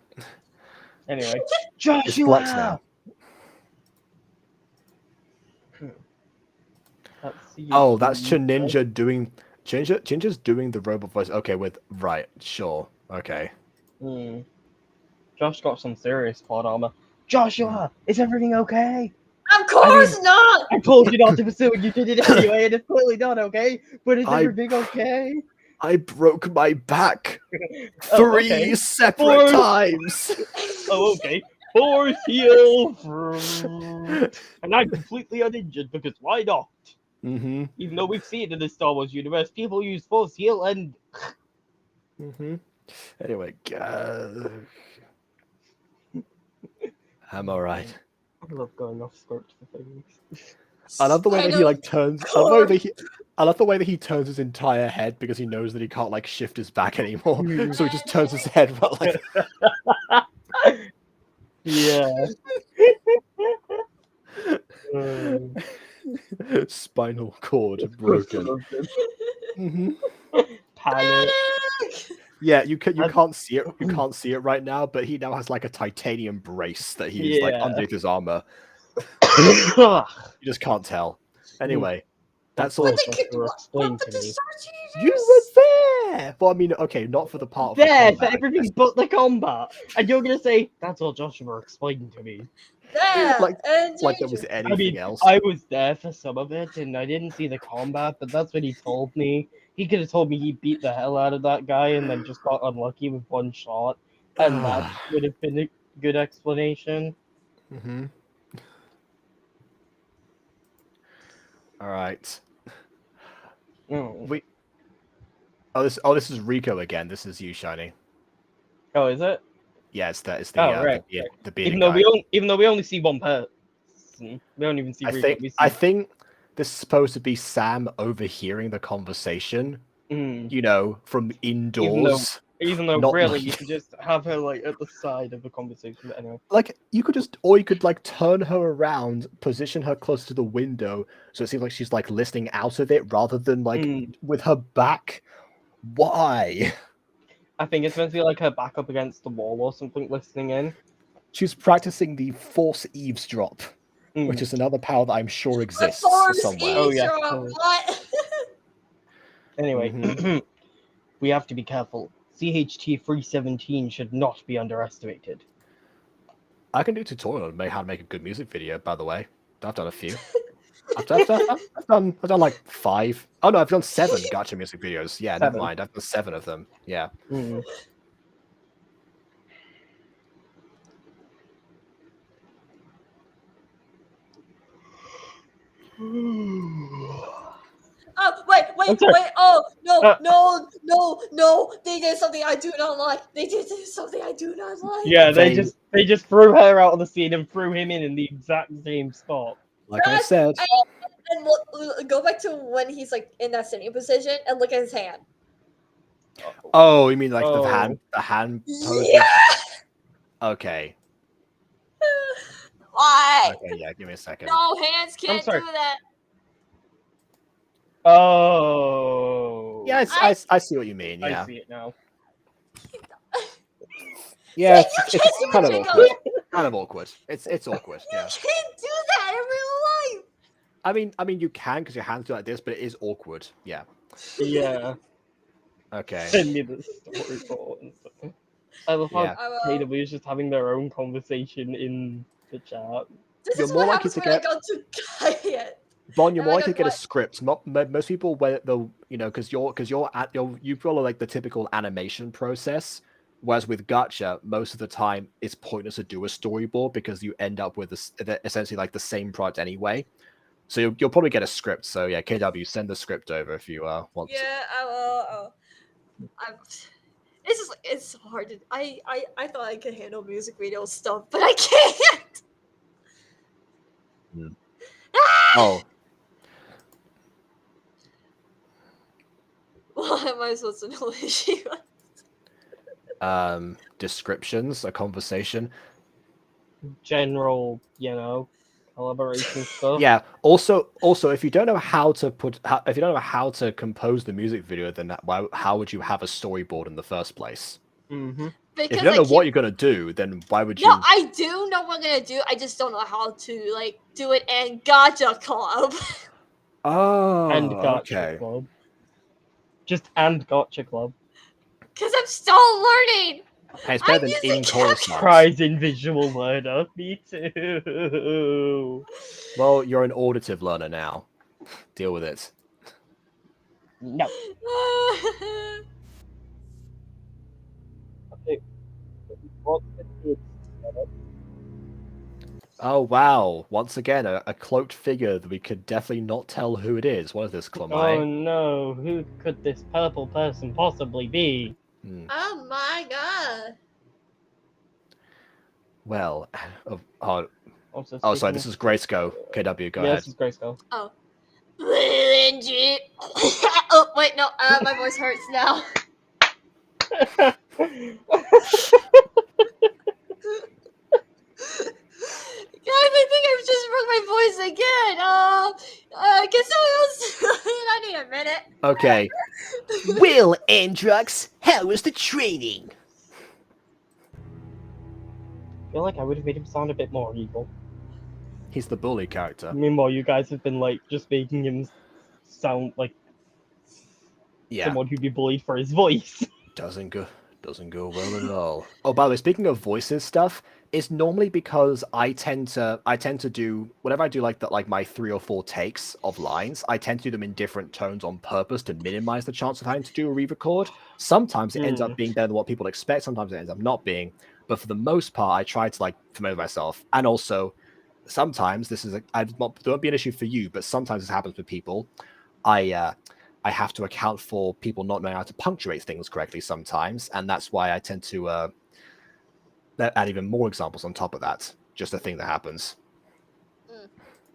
Anyway, It's Flex now. Oh, that's Ninja doing. Ninja's doing the robot voice. Okay, with right, sure, okay. Josh got some serious plot armor. Joshua, is everything okay? Of course not. I told you not to pursue it. You did it anyway, and it's clearly not okay. But is everything okay? I broke my back Oh, 3 okay. separate times. Oh, okay. Force heal, and I'm completely uninjured because why not? Mm-hmm. Even though we've seen it in the Star Wars universe, people use force heal and. Mm-hmm. Anyway, I'm alright. I love going off script for things. I love the way that he like turns. I love the way that he turns his entire head because he knows that he can't like shift his back anymore. So he just turns his head, but like. Yeah. Spinal cord broken. Mm-hmm. Panic. Yeah, you can't see it. You can't see it right now, but he now has like a titanium brace that he's like underneath his armor. You just can't tell. Anyway, that's all. Explain to me. You were there. Well, I mean, okay, not for the part of There the for combat, everything but the combat, and you're gonna say that's all Joshua explained to me. Yeah, like and there was Ginger. anything else. I was there for some of it, and I didn't see the combat, but that's what he told me. He could have told me he beat the hell out of that guy and then just got unlucky with one shot, and that would have been a good explanation. Mm-hmm. All right. This is Rico again. This is you, Shiny. Oh, is it? Yeah, it's the right. the bearded Even though guy. we only see one person, we don't even see Rico. I think this is supposed to be Sam overhearing the conversation. You know, from indoors. Even though not really like- you could just have her like at the side of the conversation. But anyway, like you could like turn her around, position her close to the window, so it seems like she's like listening out of it rather than like with her back. Why? I think it's meant to be like her back up against the wall or something, listening in. She's practicing the force eavesdrop, which is another power that I'm sure exists somewhere. Oh yeah. What? Anyway, we have to be careful. CHT-317 should not be underestimated. I can do a tutorial on how to make a good music video, by the way. I've done a few. I've done like 5. Oh no, I've done 7 gacha music videos. Yeah, 7. Never mind. I've done 7 of them. Yeah. Oh, wait. Oh, no. They did something I do not like. Yeah, they just threw her out of the scene and threw him in the exact same spot. Like I said. And look, go back to when he's like in that sitting position and look at his hand. Oh, you mean like the hand pose? Yeah. Okay. Why? Okay, yeah, give me a second. No, hands can't do that. Oh. Yeah, I see what you mean. Yeah. I see it now. Yeah, it's kind of awkward. Kind of awkward. It's awkward. Yeah. You can't do that in real life. I mean, you can because your hands do like this, but it is awkward. Yeah. Yeah. Okay. Send me the storyboard. I love how KW is just having their own conversation in the chat. This is what happens when I go to Gaia. Bon, you're more likely to get a script. Most people, where they'll, you know, because you follow like the typical animation process. Whereas with gacha, most of the time it's pointless to do a storyboard because you end up with essentially like the same product anyway. So you'll probably get a script. So yeah, KW, send the script over if you want to. Yeah, I will. It's just it's so hard to. I thought I could handle music video stuff, but I can't. Mm. Ah! Oh, Well, am I supposed to know what she was? descriptions, a conversation. General, collaboration stuff. Yeah. Also, if you don't know how to if you don't know how to compose the music video, then how would you have a storyboard in the first place? Mm-hmm. If Because you don't I know what keep- you're gonna do, then why would No, you? I do know what I'm gonna do. I just don't know how to like do it and Gacha Club. Oh, And Gotcha okay. Club. Just and Gotcha Club. Cause I'm still learning. Hey, it's better I'm than using in chorus Capcut. marks. Prize in visual learner. Me too. Well, you're an auditive learner now. Deal with it. No. Okay. What's the Oh wow! Once again, a cloaked figure that we could definitely not tell who it is. What is this, Oh Klamai? no, who could this purple person possibly be? Hmm. Oh my god. Well, Also, oh, sorry. speaking This of- is Graysco. KW, go yeah, ahead. this is Grayskull. Oh. Oh wait, no. My voice hurts now. Guys, I think I've just broke my voice again. Can someone else? I need a minute. Okay. Will Andrux, how was the training? I feel like I would have made him sound a bit more evil. He's the bully character. Meanwhile, you guys have been like just making him sound like Yeah. someone who'd be bullied for his voice. Doesn't go well at all. Oh, by the way, speaking of voices stuff, it's normally because I tend to do whenever I do like my 3 or 4 takes of lines, I tend to do them in different tones on purpose to minimize the chance of having to do a re-record. Sometimes it ends up being better than what people expect, sometimes it ends up not being. But for the most part, I try to like familiar myself. And also sometimes this is there won't be an issue for you, but sometimes this happens with people. I have to account for people not knowing how to punctuate things correctly sometimes, and that's why I tend to add even more examples on top of that. Just a thing that happens.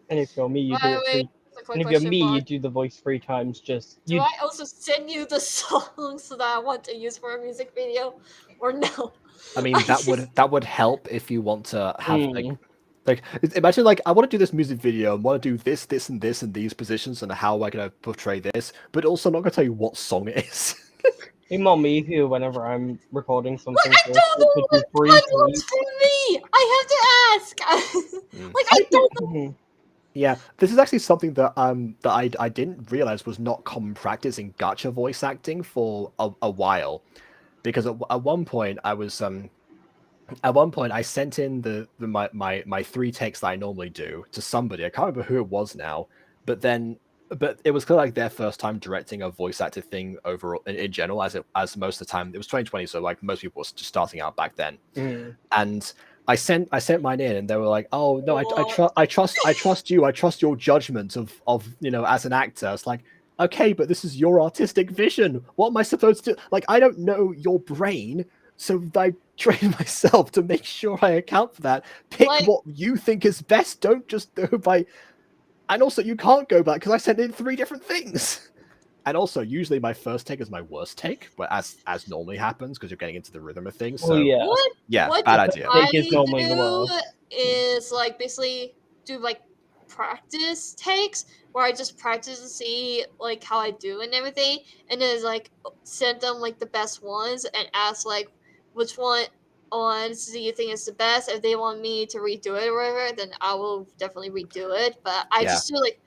And if you're me, you do By it the way, three. a quick And if you're question, me, you Mark. do the voice 3 times. Just Do you. I also send you the songs that I want to use for a music video, or no? I mean, I that would help if you want to have Mm. like imagine like I want to do this music video and want to do this, this, and this in these positions, and how am I going to portray this? But also, I'm not going to tell you what song it is. Email me who, whenever I'm recording something, I first, don't know it what could be God free. wants from me. I have to ask. Like I don't know. Yeah, this is actually something that I didn't realize was not common practice in gacha voice acting for a while, because at one point I sent in my 3 takes that I normally do to somebody. I can't remember who it was now, but it was kind of like their first time directing a voice acted thing overall in general, as most of the time it was 2020, so like most people were just starting out back then. And I sent mine in, and they were like, "Oh no, I trust you. I trust your judgment of as an actor." It's like, okay, but this is your artistic vision. What am I supposed to do? Like, I don't know your brain, so I train myself to make sure I account for that. Pick Like- what you think is best. Don't just go by. And also, you can't go back because I sent in 3 different things. And also, usually my first take is my worst take, but as normally happens because you're getting into the rhythm of things. So Oh yeah. What bad idea. I Take is normally the worst. is like basically do like practice takes where I just practice to see like how I do and everything, and then it's like send them like the best ones and ask like which one do you think is the best. If they want me to redo it or whatever, then I will definitely redo it. But I Yeah. just do like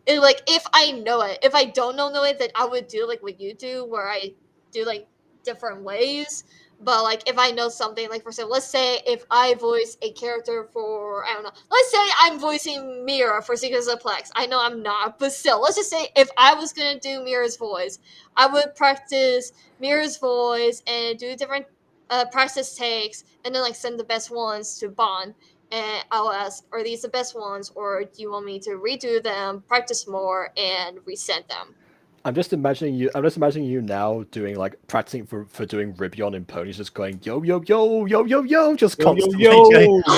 if I know it. If I don't know it, then I would do like what you do, where I do like different ways. But like if I know something, like for example, let's say if I voice a character for I don't know, let's say I'm voicing Mira for Secrets of Plex. I know I'm not, but still, let's just say if I was gonna do Mira's voice, I would practice Mira's voice and do different practice takes, and then like send the best ones to Bond. and I'll ask, are these the best ones, or do you want me to redo them, practice more, and resend them? I'm just imagining you. I'm just imagining you now doing like practicing for doing Ribion in ponies, just going yo yo yo yo yo yo, just Yo, yo, constantly yo,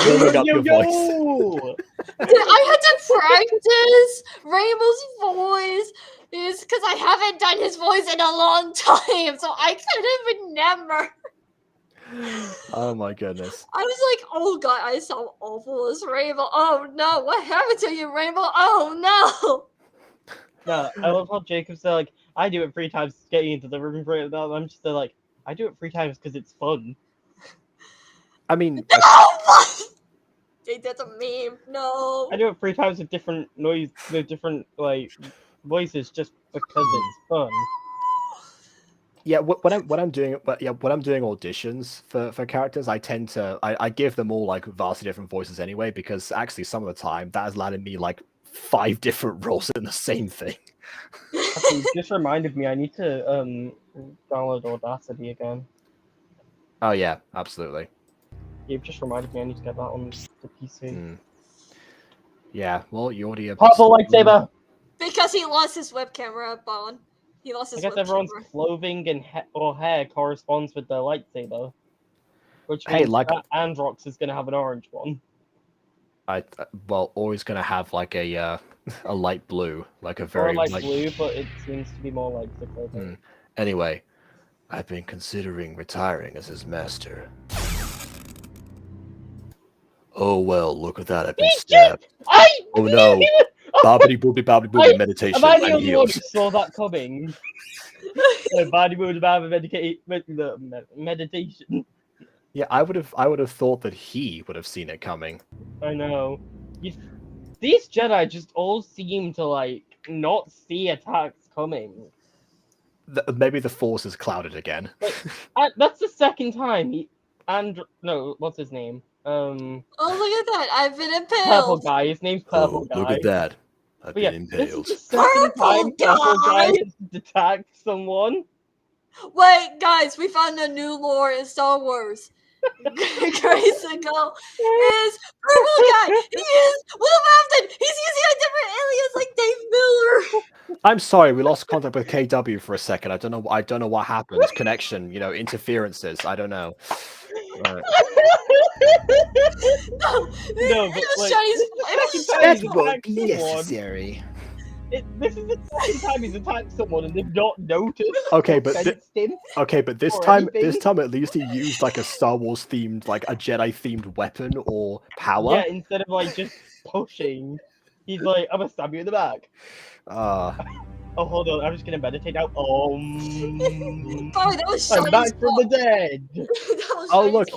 building up yo, your yo, voice. yo. I had to practice Rainbow's voice is because I haven't done his voice in a long time, so I couldn't remember. Oh my goodness. I was like, oh god, I sound awful as Rainbow. Oh no, what happened to you, Rainbow? Oh no. No, I love how Jacob said, like, I do it 3 times getting into the room for it. I'm just like, I do it 3 times because it's fun. I mean, No! That's a meme. No. I do it 3 times with different noise, with different, like, voices just because it's fun. yeah. When I'm doing when I'm doing auditions for characters, I tend to I give them all like vastly different voices anyway, because actually some of the time that has landed me like 5 different roles in the same thing. Actually, you just reminded me, I need to download Audacity again. Oh yeah, absolutely. You've just reminded me I need to get that on the PC. Mm. Yeah, well, you already have. Purple lightsaber! Because he lost his web camera, Bon. He lost I his guess web everyone's camera. clothing and or hair corresponds with their lightsaber. Which Hey, means like- that Androx is going to have an orange one. Well, always gonna have like a a light blue, like a Or very like like. blue, but it seems to be more like the clothing. Anyway, I've been considering retiring as his master. Oh well, look at that! I've been stabbed. Oh no! Bobbity boobie meditation. Am I the I'm only one who healed. saw that coming? Body moved meditation. Yeah, I would have thought that he would have seen it coming. I know. These Jedi just all seem to like not see attacks coming. Maybe the force is clouded again. That's the second time what's his name? Oh, look at that! I've been Purple impaled. guy. His name's Purple Guy. Look at that! I've But yeah, been this is impaled. the second time Purple Guy! Guy has attacked someone. Wait, guys, we found a new lore in Star Wars. Grayskull is Purple Guy. He is Wolverhampton. He's using a different alias like Dave Miller. I'm sorry, we lost contact with KW for a second. I don't know what happened. Connection, interferences. I don't know. Right. No, No, but, like, Chinese. That won't be necessary. This is the second time he's attacked someone and they've not noticed. Okay, or but sensed him. Okay, but this Or time anything. at least he used like a Star Wars themed, like a Jedi themed weapon or power. Yeah, instead of like just pushing, he's like, I'm gonna stab you in the back. Oh, hold on, I'm just gonna meditate now. Oh, that was I'm Chinese. back from the dead. Oh look,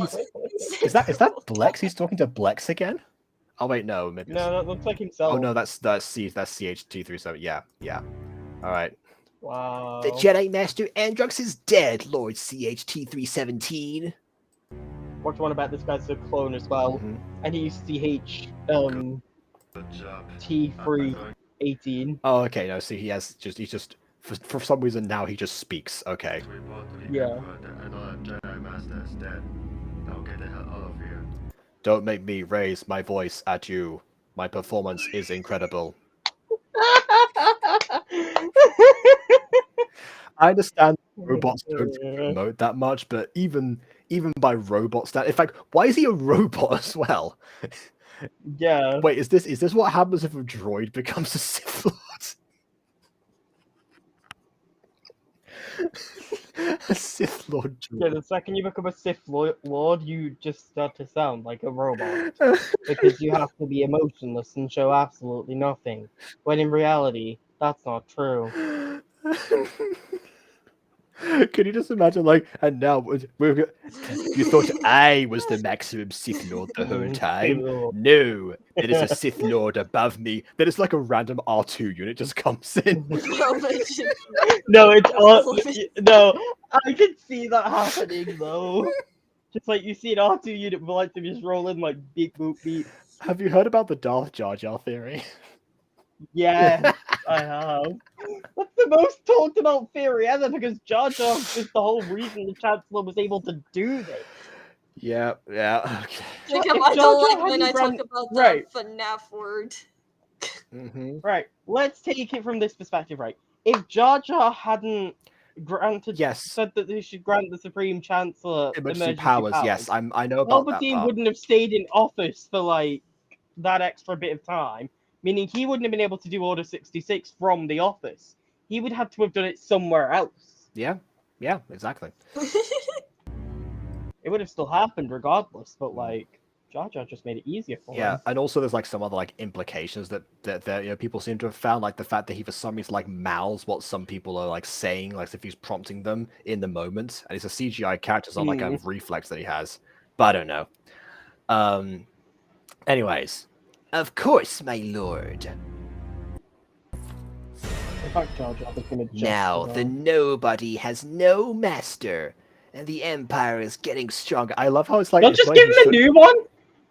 is that Blex? He's talking to Blex again. Oh wait, no. Maybe No, that looks like himself. Oh no, that's CHT37. Yeah. All right. Wow. The Jedi Master Androx is dead, Lord CHT317. What do you want about this guy's a clone as well? And he's T318. Oh, okay. No, see, he's just for some reason now he just speaks. Okay. Yeah. Don't make me raise my voice at you. My performance is incredible. I understand robots don't promote that much, but even by robot standards, in fact, why is he a robot as well? Yeah. Wait, is this what happens if a droid becomes a Sith Lord? A Sith Lord droid. Yeah, the second you become a Sith Lord, you just start to sound like a robot. Because you have to be emotionless and show absolutely nothing. When in reality, that's not true. Can you just imagine, like, and now you thought I was the maximum Sith Lord the whole time? No, there is a Sith Lord above me. Then it's like a random R2 unit just comes in. No, no, I can see that happening though. Just like you see an R2 unit with like to just roll in like beep boop beep. Have you heard about the Darth Jar Jar theory? Yeah, I have. That's the most talked about theory ever because Jar Jar is the whole reason the Chancellor was able to do this. Yeah, okay. Jacob, if I don't Jar Jar like when I hadn't talk about the right. FNAF word. Right, let's take it from this perspective, right? If Jar Jar hadn't Yes, said that they should grant the Supreme Chancellor emergency powers. Yes, I know about that Palpatine part. wouldn't have stayed in office for like that extra bit of time, meaning he wouldn't have been able to do Order 66 from the office. He would have to have done it somewhere else. Yeah, exactly. It would have still happened regardless, but like Jar Jar just made it easier for Yeah, him. and also there's like some other like implications that people seem to have found, like the fact that he for some reason like mouths what some people are like saying, like if he's prompting them in the moment, and it's a CGI character, so like a reflex that he has. But I don't know. Anyways, of course, my lord. In fact, Jar Jar was gonna just Now the nobody has no master, and the empire is getting stronger. I love how it's like They'll just give him a new one.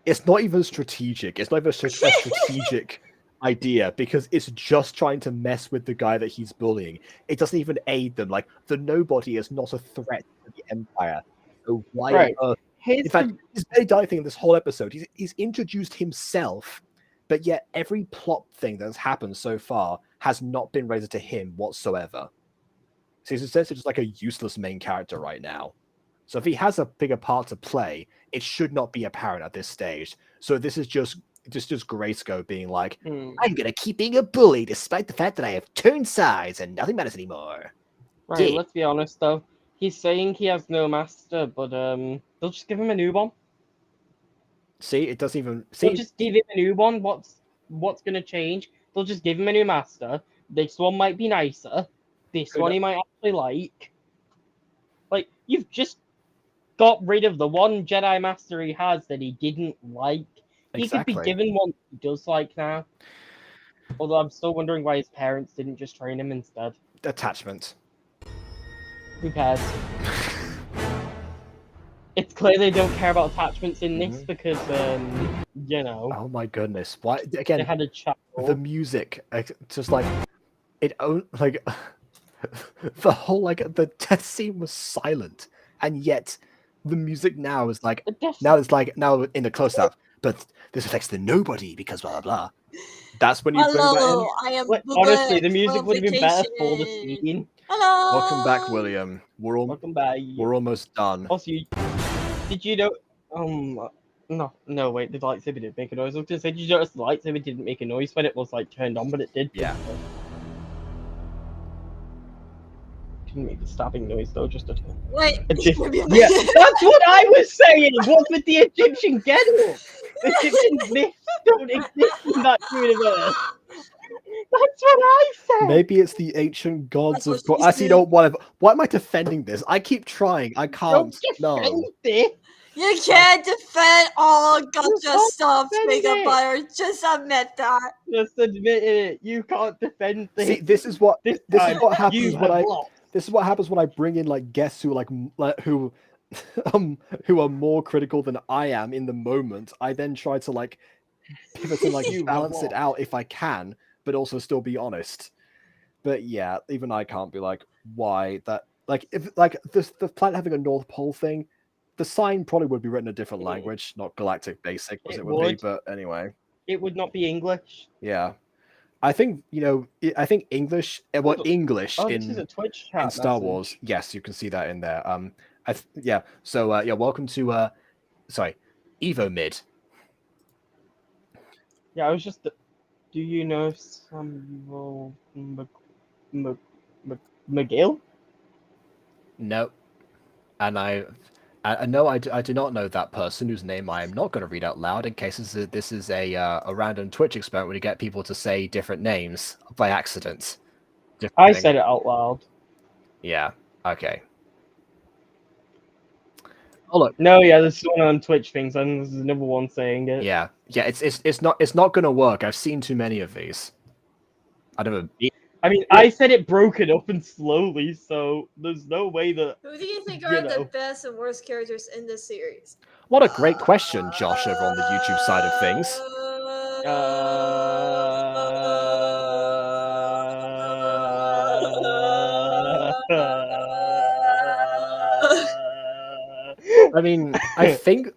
It's not even strategic. It's not even a strategic idea, because it's just trying to mess with the guy that he's bullying. It doesn't even aid them. Like, the nobody is not a threat to the empire. So why on earth? In fact, he's barely done anything in this whole episode. He's introduced himself, but yet every plot thing that's happened so far has not been related to him whatsoever. So he's essentially just like a useless main character right now. So if he has a bigger part to play, it should not be apparent at this stage. So this is just Grayskull being like, I'm gonna keep being a bully despite the fact that I have turned sides and nothing matters anymore. Right, let's be honest though. He's saying he has no master, but they'll just give him a new one. See, it doesn't even They'll just give him a new one. What's gonna change? They'll just give him a new master. This one might be nicer. This one he might actually like. Like, you've just got rid of the one Jedi Master he has that he didn't like. He could be given one he does like now. Although I'm still wondering why his parents didn't just train him instead. Attachment. Who cares? It's clear they don't care about attachments in this because, you know. Oh my goodness! Why again? They had a child. The music, just like it, like the whole the death scene was silent, and yet the music now is like now in the close up. But this affects the nobody because blah blah blah. That's when you bring that in. I am honestly, the music would have been better for the scene. Hello. Welcome back, William. Welcome back. We're almost done. Also, did you know? No, wait. The lightsaber didn't make a noise. I was gonna say, did you notice the lightsaber didn't make a noise when it was like turned on, but it did. Yeah. Didn't make the stabbing noise though. Just a. Wait. Yeah, that's what I was saying. What's with the Egyptian get-up? Egyptian myths don't exist in that universe. That's what I said. Maybe it's the ancient gods of God. Actually, no, whatever. Why am I defending this? I keep trying. I can't. No. You can't defend all gotcha stuff, Jacob Butter. Just admit that. Just admit it. You can't defend this. See, this is what happens when I. This is what happens when I bring in like guests who who are more critical than I am in the moment. I then try to like pivot and like balance it out if I can, but also still be honest. But yeah, even I can't be like, why that, like, if like the planet having a North Pole thing, the sign probably would be written in a different language, not Galactic Basic as it would be, but anyway. It would not be English. Yeah. I think, I think English English in Star Wars. Yes, you can see that in there. Yeah. So yeah, welcome to Evo Mid. Yeah, I was just. Do you know Samuel McGill? No, and I know I do not know that person whose name I am not going to read out loud in case this is a random Twitch experiment where you get people to say different names by accident. I said it out loud. Yeah. Okay. Oh look. No, yeah, there's one on Twitch things, and there's another one saying it. Yeah. It's not going to work. I've seen too many of these. I don't know. I mean, I said it broken up and slowly, so there's no way that. Who do you think are the best and worst characters in this series? What a great question, Josh, over on the YouTube side of things. I mean, I think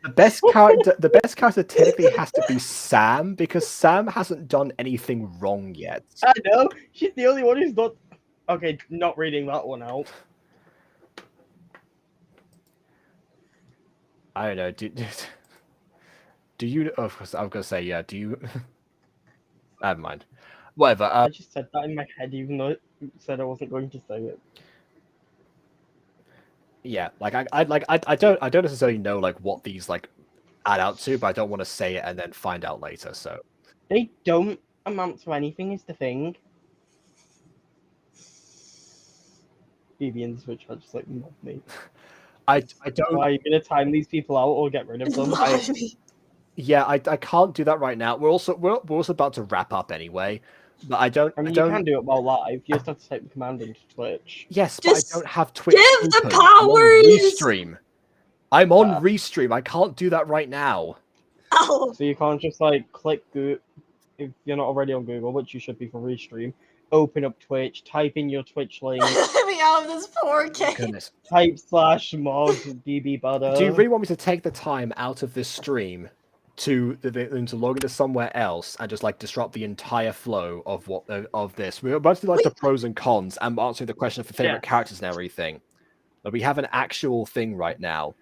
The best character technically has to be Sam because Sam hasn't done anything wrong yet. I know. She's the only one who's not. Okay, not reading that one out. I don't know. Do you? Of course, I was gonna say yeah. Do you? Never mind. Whatever. I just said that in my head, even though it said I wasn't going to say it. Yeah, like I don't necessarily know like what these like add out to, but I don't want to say it and then find out later. So They don't amount to anything, is the thing. BB and Switch are just like mob me. I don't. Are you gonna time these people out or get rid of them? Yeah, I can't do that right now. We're also about to wrap up anyway. But I don't. I mean, I don't, you can do it while live. You just have to type the command into Twitch. Yes, Just but I don't have Twitch. give the open. I'm on powers! Restream. I'm on Restream. I can't do that right now. Ow. So you can't just like click Google if you're not already on Google, which you should be for Restream. Open up Twitch, type in your Twitch link, Let me out of this 4K. Goodness. type /mod BB butter. Do you really want me to take the time out of this stream to log into somewhere else and just like disrupt the entire flow of what of this? We're about to do like the pros and cons and answering the question for favorite characters and everything. But we have an actual thing right now.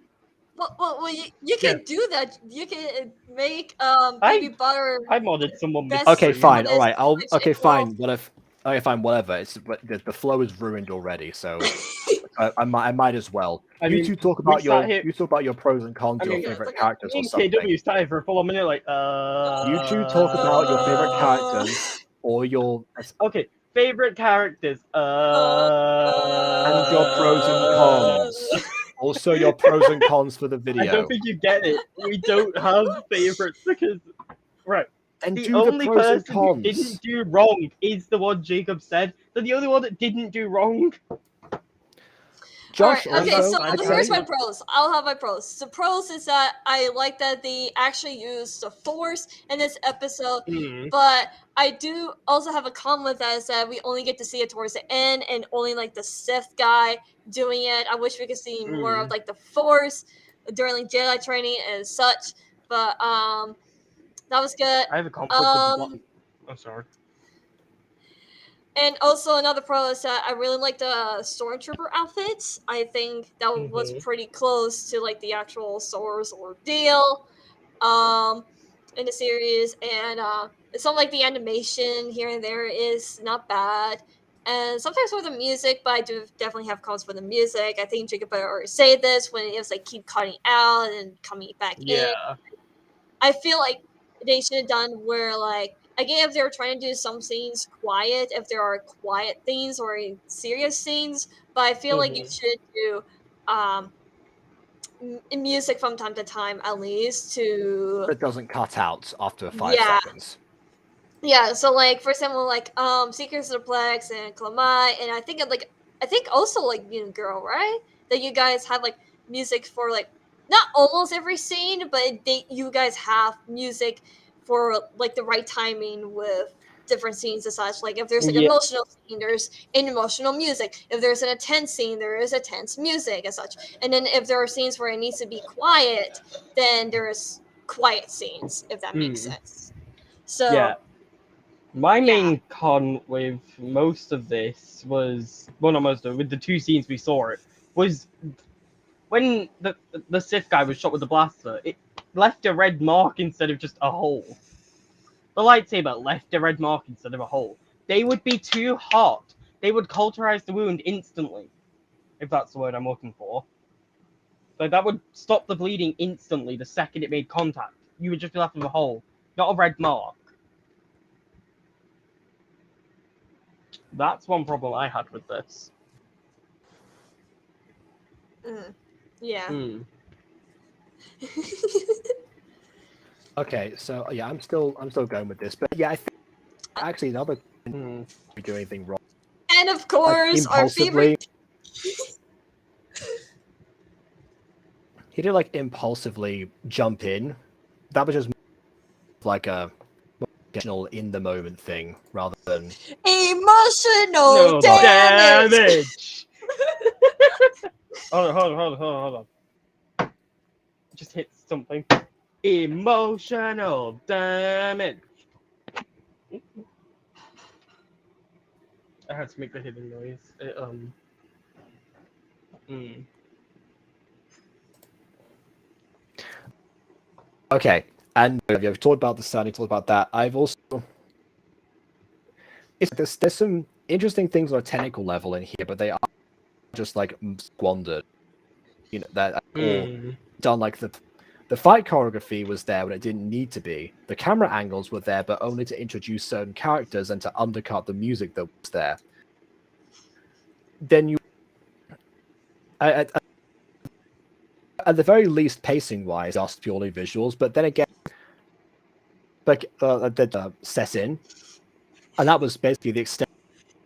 Well, you can do that. You can make I- baby butter. I modded someone. Best Okay, stream fine. on All right. this I'll. Twitch Okay, as fine. well. What if? Okay, fine. Whatever. It's the flow is ruined already. So I might as well. I You mean, two talk about sat here- you talk about your pros and cons I of mean, your favorite it's like characters me or and something. KW started for a full minute, like, You two talk about your favorite characters or your Okay, favorite characters. and your pros and cons. Also, your pros and cons for the I video. don't think you get it. We don't have favorites because, right, And the do the only pros and person who cons. didn't do wrong is the one Jacob said. So the only one that didn't do wrong. Josh, Alright, okay, also, so I'd here's say- my pros. I'll have my pros. The pros is that I like that they actually used the Force in this episode, but I do also have a con with that is that we only get to see it towards the end and only like the Sith guy doing it. I wish we could see more of like the Force during like Jedi training and such. But that was good. I have a conflict with the block. I'm sorry. And also another pro is that I really like the stormtrooper outfits. I think that was pretty close to like the actual Star Wars ordeal in the series, and some like the animation here and there is not bad. And sometimes for the music, but I do definitely have cons for the music. I think Jacob already said this when it was like keep cutting out and coming back in. I feel like they should have done where like again if they're trying to do some scenes quiet, if there are quiet scenes or serious scenes, but I feel like you should do music from time to time at least to That doesn't cut out after 5 Yeah. seconds. yeah. So like for example like Secrets of the Plex and Clamai, and I think also like Mutant Girl, right? That you guys have like music for like not almost every scene, but you guys have music for like the right timing with different scenes and such. Like if there's an emotional scene, there's an emotional music. If there's an intense scene, there is a tense music and such. And then if there are scenes where it needs to be quiet, then there's quiet scenes, if that makes sense. So Yeah. My main con with most of this was, well, not most of it, with the 2 scenes we saw it, was when the Sith guy was shot with the blaster, it left a red mark instead of just a hole. The lightsaber left a red mark instead of a hole. They would be too hot. They would cauterize the wound instantly, if that's the word I'm looking for. So that would stop the bleeding instantly the second it made contact. You would just be left with a hole, not a red mark. That's one problem I had with this. yeah. Okay, so yeah, I'm still going with this, but yeah, I think actually another we do anything wrong. And of course, our Impulsively, favorite. he did like impulsively jump in. That was just like a emotional in the moment thing rather than Emotional damage. Hold on. just hits something. Emotional damage. I had to make the hitting noise. Okay, and you've talked about the sun, you talked about that. I've also there's some interesting things on a technical level in here, but they are just like squandered. You know that all done like the fight choreography was there when it didn't need to be. The camera angles were there, but only to introduce certain characters and to undercut the music that was there. Then you, at the very least, pacing-wise, just purely visuals. But then again, set in, and that was basically the extent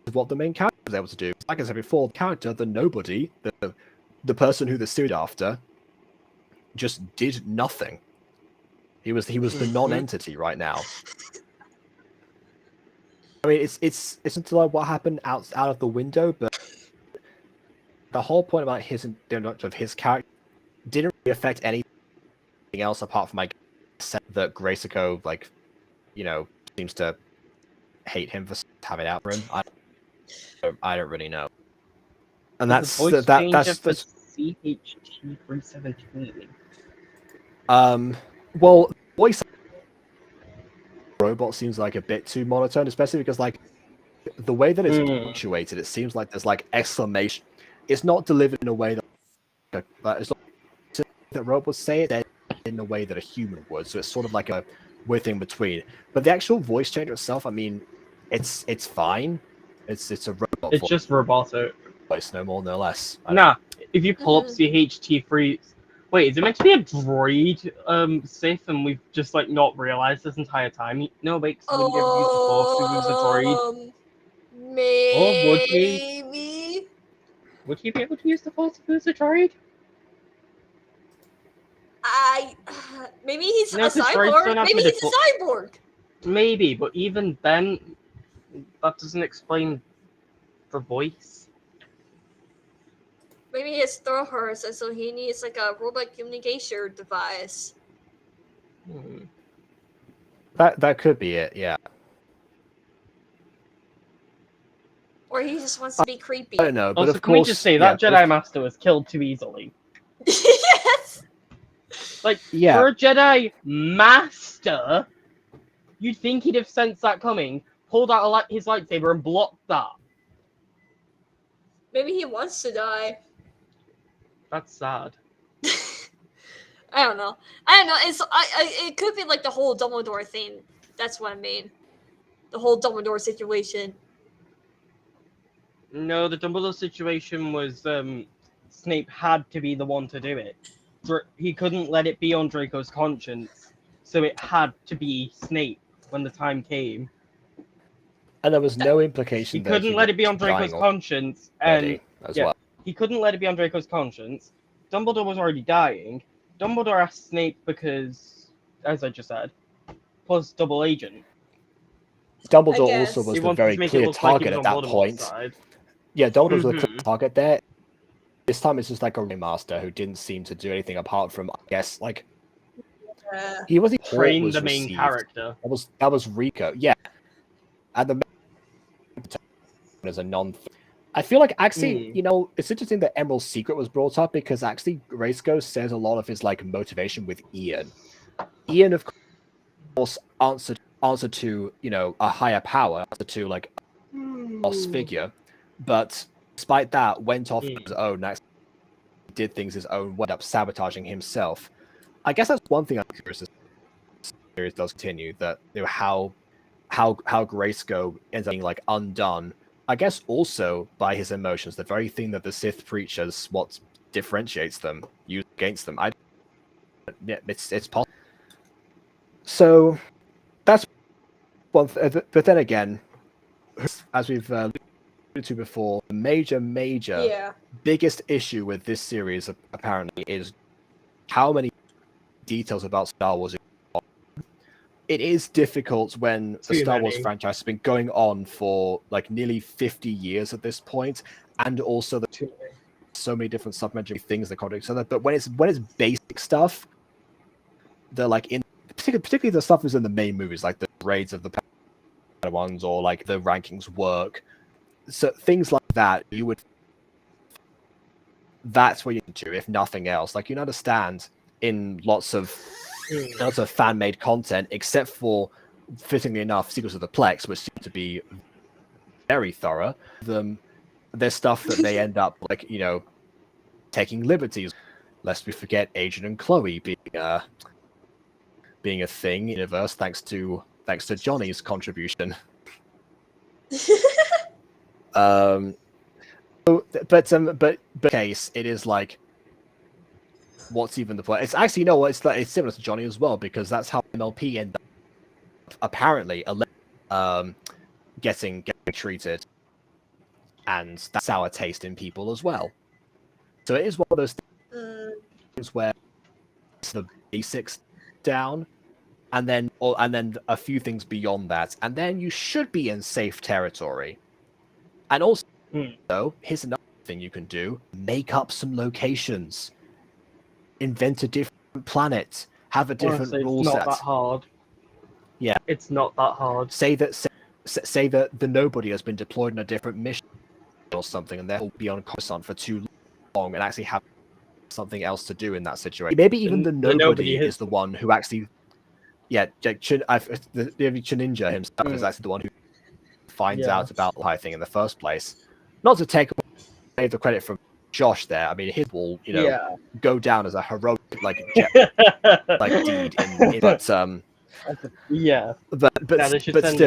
of what the main character was able to do. Like I said before, the character, the nobody, the person who the sued after, just did nothing. He was the non-entity right now. I mean, it's until like what happened out of the window, but the whole point about his character didn't really affect anything else apart from like that Graysiko seems to hate him for having it out for him. I don't really know. And that's CHT317. Well, voice robot seems like a bit too monotone, especially because like the way that it's punctuated, it seems like there's like exclamation. It's not delivered in a way that it's not that robots say it in a way that a human would. So it's sort of like a weird thing between. But the actual voice changer itself, I mean, it's fine. It's a robot. It's just robotic. Voice, no more, no less. Nah, if you pull up CHT3, wait, is it meant to be a droid Sith, and we've just like not realized this entire time? No, wait, because he wouldn't be able to use the Force if he was a droid. Maybe. Or would he? Would he be able to use the Force if he was a droid? Maybe he's No, a 'cause droids don't cyborg. have Maybe he's medical- a cyborg. Maybe, but even then, that doesn't explain the voice. Maybe it's Thorhurst, and so he needs like a robot communication device. That could be it, yeah. Or he just wants to be creepy. I don't know, but Also, of can course, we just say that Jedi Master was killed too easily? Yes! Like, Yeah. for a Jedi Master, you'd think he'd have sensed that coming, pulled out his lightsaber and blocked that. Maybe he wants to die. That's sad. I don't know. It's it could be like the whole Dumbledore thing. That's what I mean. The whole Dumbledore situation. No, the Dumbledore situation was Snape had to be the one to do it. He couldn't let it be on Draco's conscience, so it had to be Snape when the time came. And there was no implication. He couldn't let it be on Draco's conscience, and he couldn't let it be on Draco's conscience. Dumbledore was already dying. Dumbledore asked Snape because, as I just said, plus double agent. Dumbledore also was the very clear target at that point. Yeah, Dumbledore was the clear target there. This time it's just like a master who didn't seem to do anything apart from, I guess, like he was trained the main character. That was Rico, yeah. And the as a non. I feel like actually, it's interesting that Emerald's secret was brought up because actually Grayskull says a lot of his like motivation with Ian. Ian, of course, answered to a higher power, answered to like a lost figure, but despite that, went off on his own. Actually did things his own, went up sabotaging himself. I guess that's one thing I'm curious. The series does continue that how Grayskull ends up being like undone. I guess also by his emotions, the very thing that the Sith preachers what differentiates them, used against them. It's possible. So that's one. But then again, as we've alluded to before, the major biggest issue with this series apparently is how many details about Star Wars. It is difficult when the Star Wars franchise has been going on for like nearly 50 years at this point, and also so many different supplementary things that contradict each other. But when it's basic stuff, they're like in particularly the stuff is in the main movies, like the grades of the ones or like the rankings work. So things like that, that's what you need to, if nothing else. Like you understand in lots of fan-made content, except for fittingly enough, Secrets of the Plex, which seem to be very thorough. There's stuff that they end up like, taking liberties. Lest we forget Agent and Chloe being a thing in the universe, thanks to Johnny's contribution. But case, it is like, what's even the point? It's actually it's similar to Johnny as well, because that's how MLP ended up apparently getting treated, and that sour taste in people as well. So it is one of those things where it's the basics down, and then a few things beyond that, and then you should be in safe territory. And also, here's another thing you can do: make up some locations, invent a different planet, have a different rule set. It's not that hard. Yeah, it's not that hard. Say that the nobody has been deployed on a different mission or something, and they'll be on Coruscant for too long, and actually have something else to do in that situation. Maybe even the nobody is the one who actually, the Ninja himself is actually the one who finds out about the high thing in the first place. Not to take away the credit from Josh there. I mean, his will, go down as a heroic deed, but still,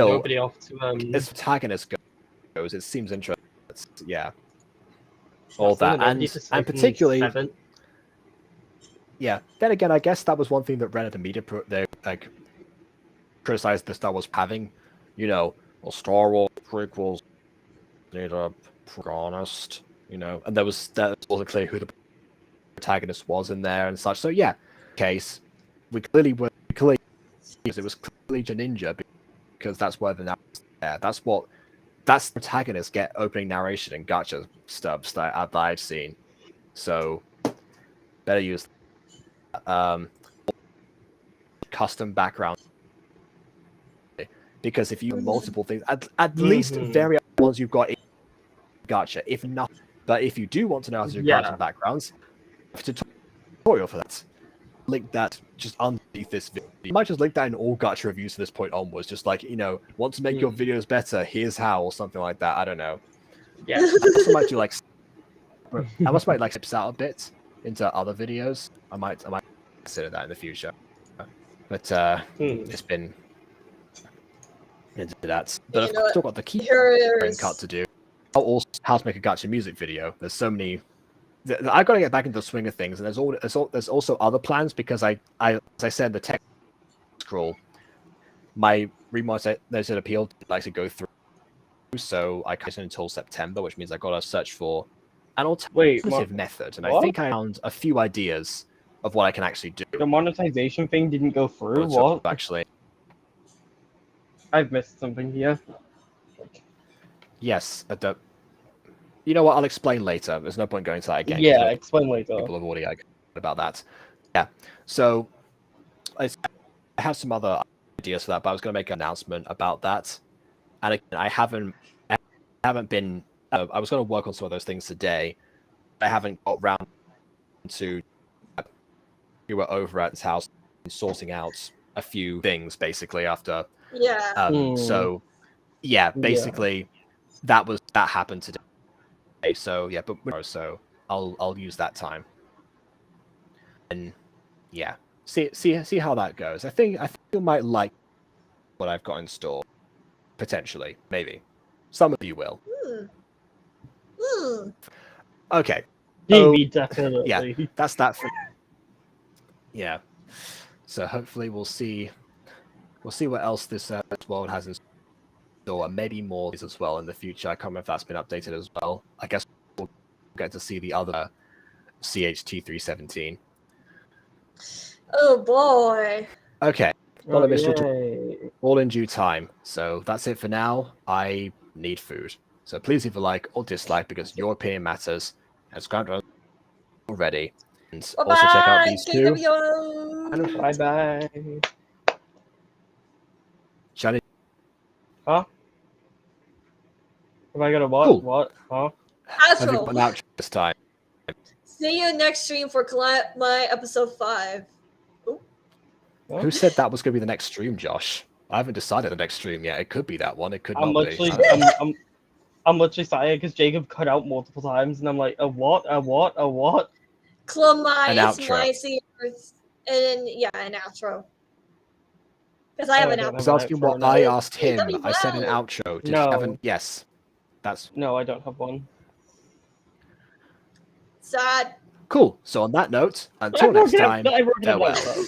nobody off to, as protagonist goes, it seems interesting. All that, and particularly, then again, I guess that was one thing that Reddit and media they criticized the Star Wars having, Star Wars prequels need a protagonist, and that was also clear who the protagonist was in there and such. So case we clearly it was clearly Ninja, because that's where the narrative there. That's the protagonist get opening narration and gacha stubs that I've seen. So better use custom background, because if you have multiple things, at least vary ones you've got in gacha, if not. But if you do want to know how to do gacha backgrounds, I have a tutorial for that. Link that just underneath this video. You might just link that in all gacha reviews from this point onwards. Just like, want to make your videos better, here's how, or something like that. I don't know. Yeah. I also might do sips out a bit into other videos. I might consider that in the future. But it's been into that. But I've still got the key cut to do. Also, how to make a gacha music video. There's so many. I've got to get back into the swing of things, and there's also other plans, because as I said, the tech scroll, my remonetization appeal like to go through, so I can't until September, which means I got to search for an alternative method, and I think I found a few ideas of what I can actually do. The monetization thing didn't go through. What? Actually, I've missed something here. Yes, you know what? I'll explain later. There's no point going to that again. Yeah, explain later. People have already about that. Yeah. So I have some other ideas for that, but I was going to make an announcement about that. And again, I haven't been. I was going to work on some of those things today. I haven't got round to. We were over at his house sorting out a few things basically after. Yeah. So basically, that happened today. So so I'll use that time, and see how that goes. I think you might like what I've got in store, potentially, maybe some of you will. Okay. Maybe, definitely. Yeah, that's that. So hopefully we'll see what else this world has in store. Or maybe more as well in the future. I can't remember if that's been updated as well. I guess we'll get to see the other CHT-317. Oh boy. Okay. All in due time. So that's it for now. I need food. So please leave a like or dislike, because your opinion matters. And subscribe to us already. And Bye also check out bye, these two. KWO. And Bye bye. Shiny. Huh? Have I got a what? Cool. What? Huh? Have you Outro. got an outro this time? See you next stream for my episode 5. Huh? Who said that was going to be the next stream, Josh? I haven't decided the next stream yet. It could be that one. It could I'm not literally, be. I'm literally sorry because Jacob cut out multiple times, and I'm like, a what? A what? A what? Clamai, An it's outro. my seers. And yeah, an outro. Because I have Oh, I an don't I outro. was have an asking outro what now. I asked him. That'd be I said an well. outro. Did No. you have an... Yes. That's No, I don't have one. Sad. cool. So on that note, until next time, I wrote it down, farewell. though.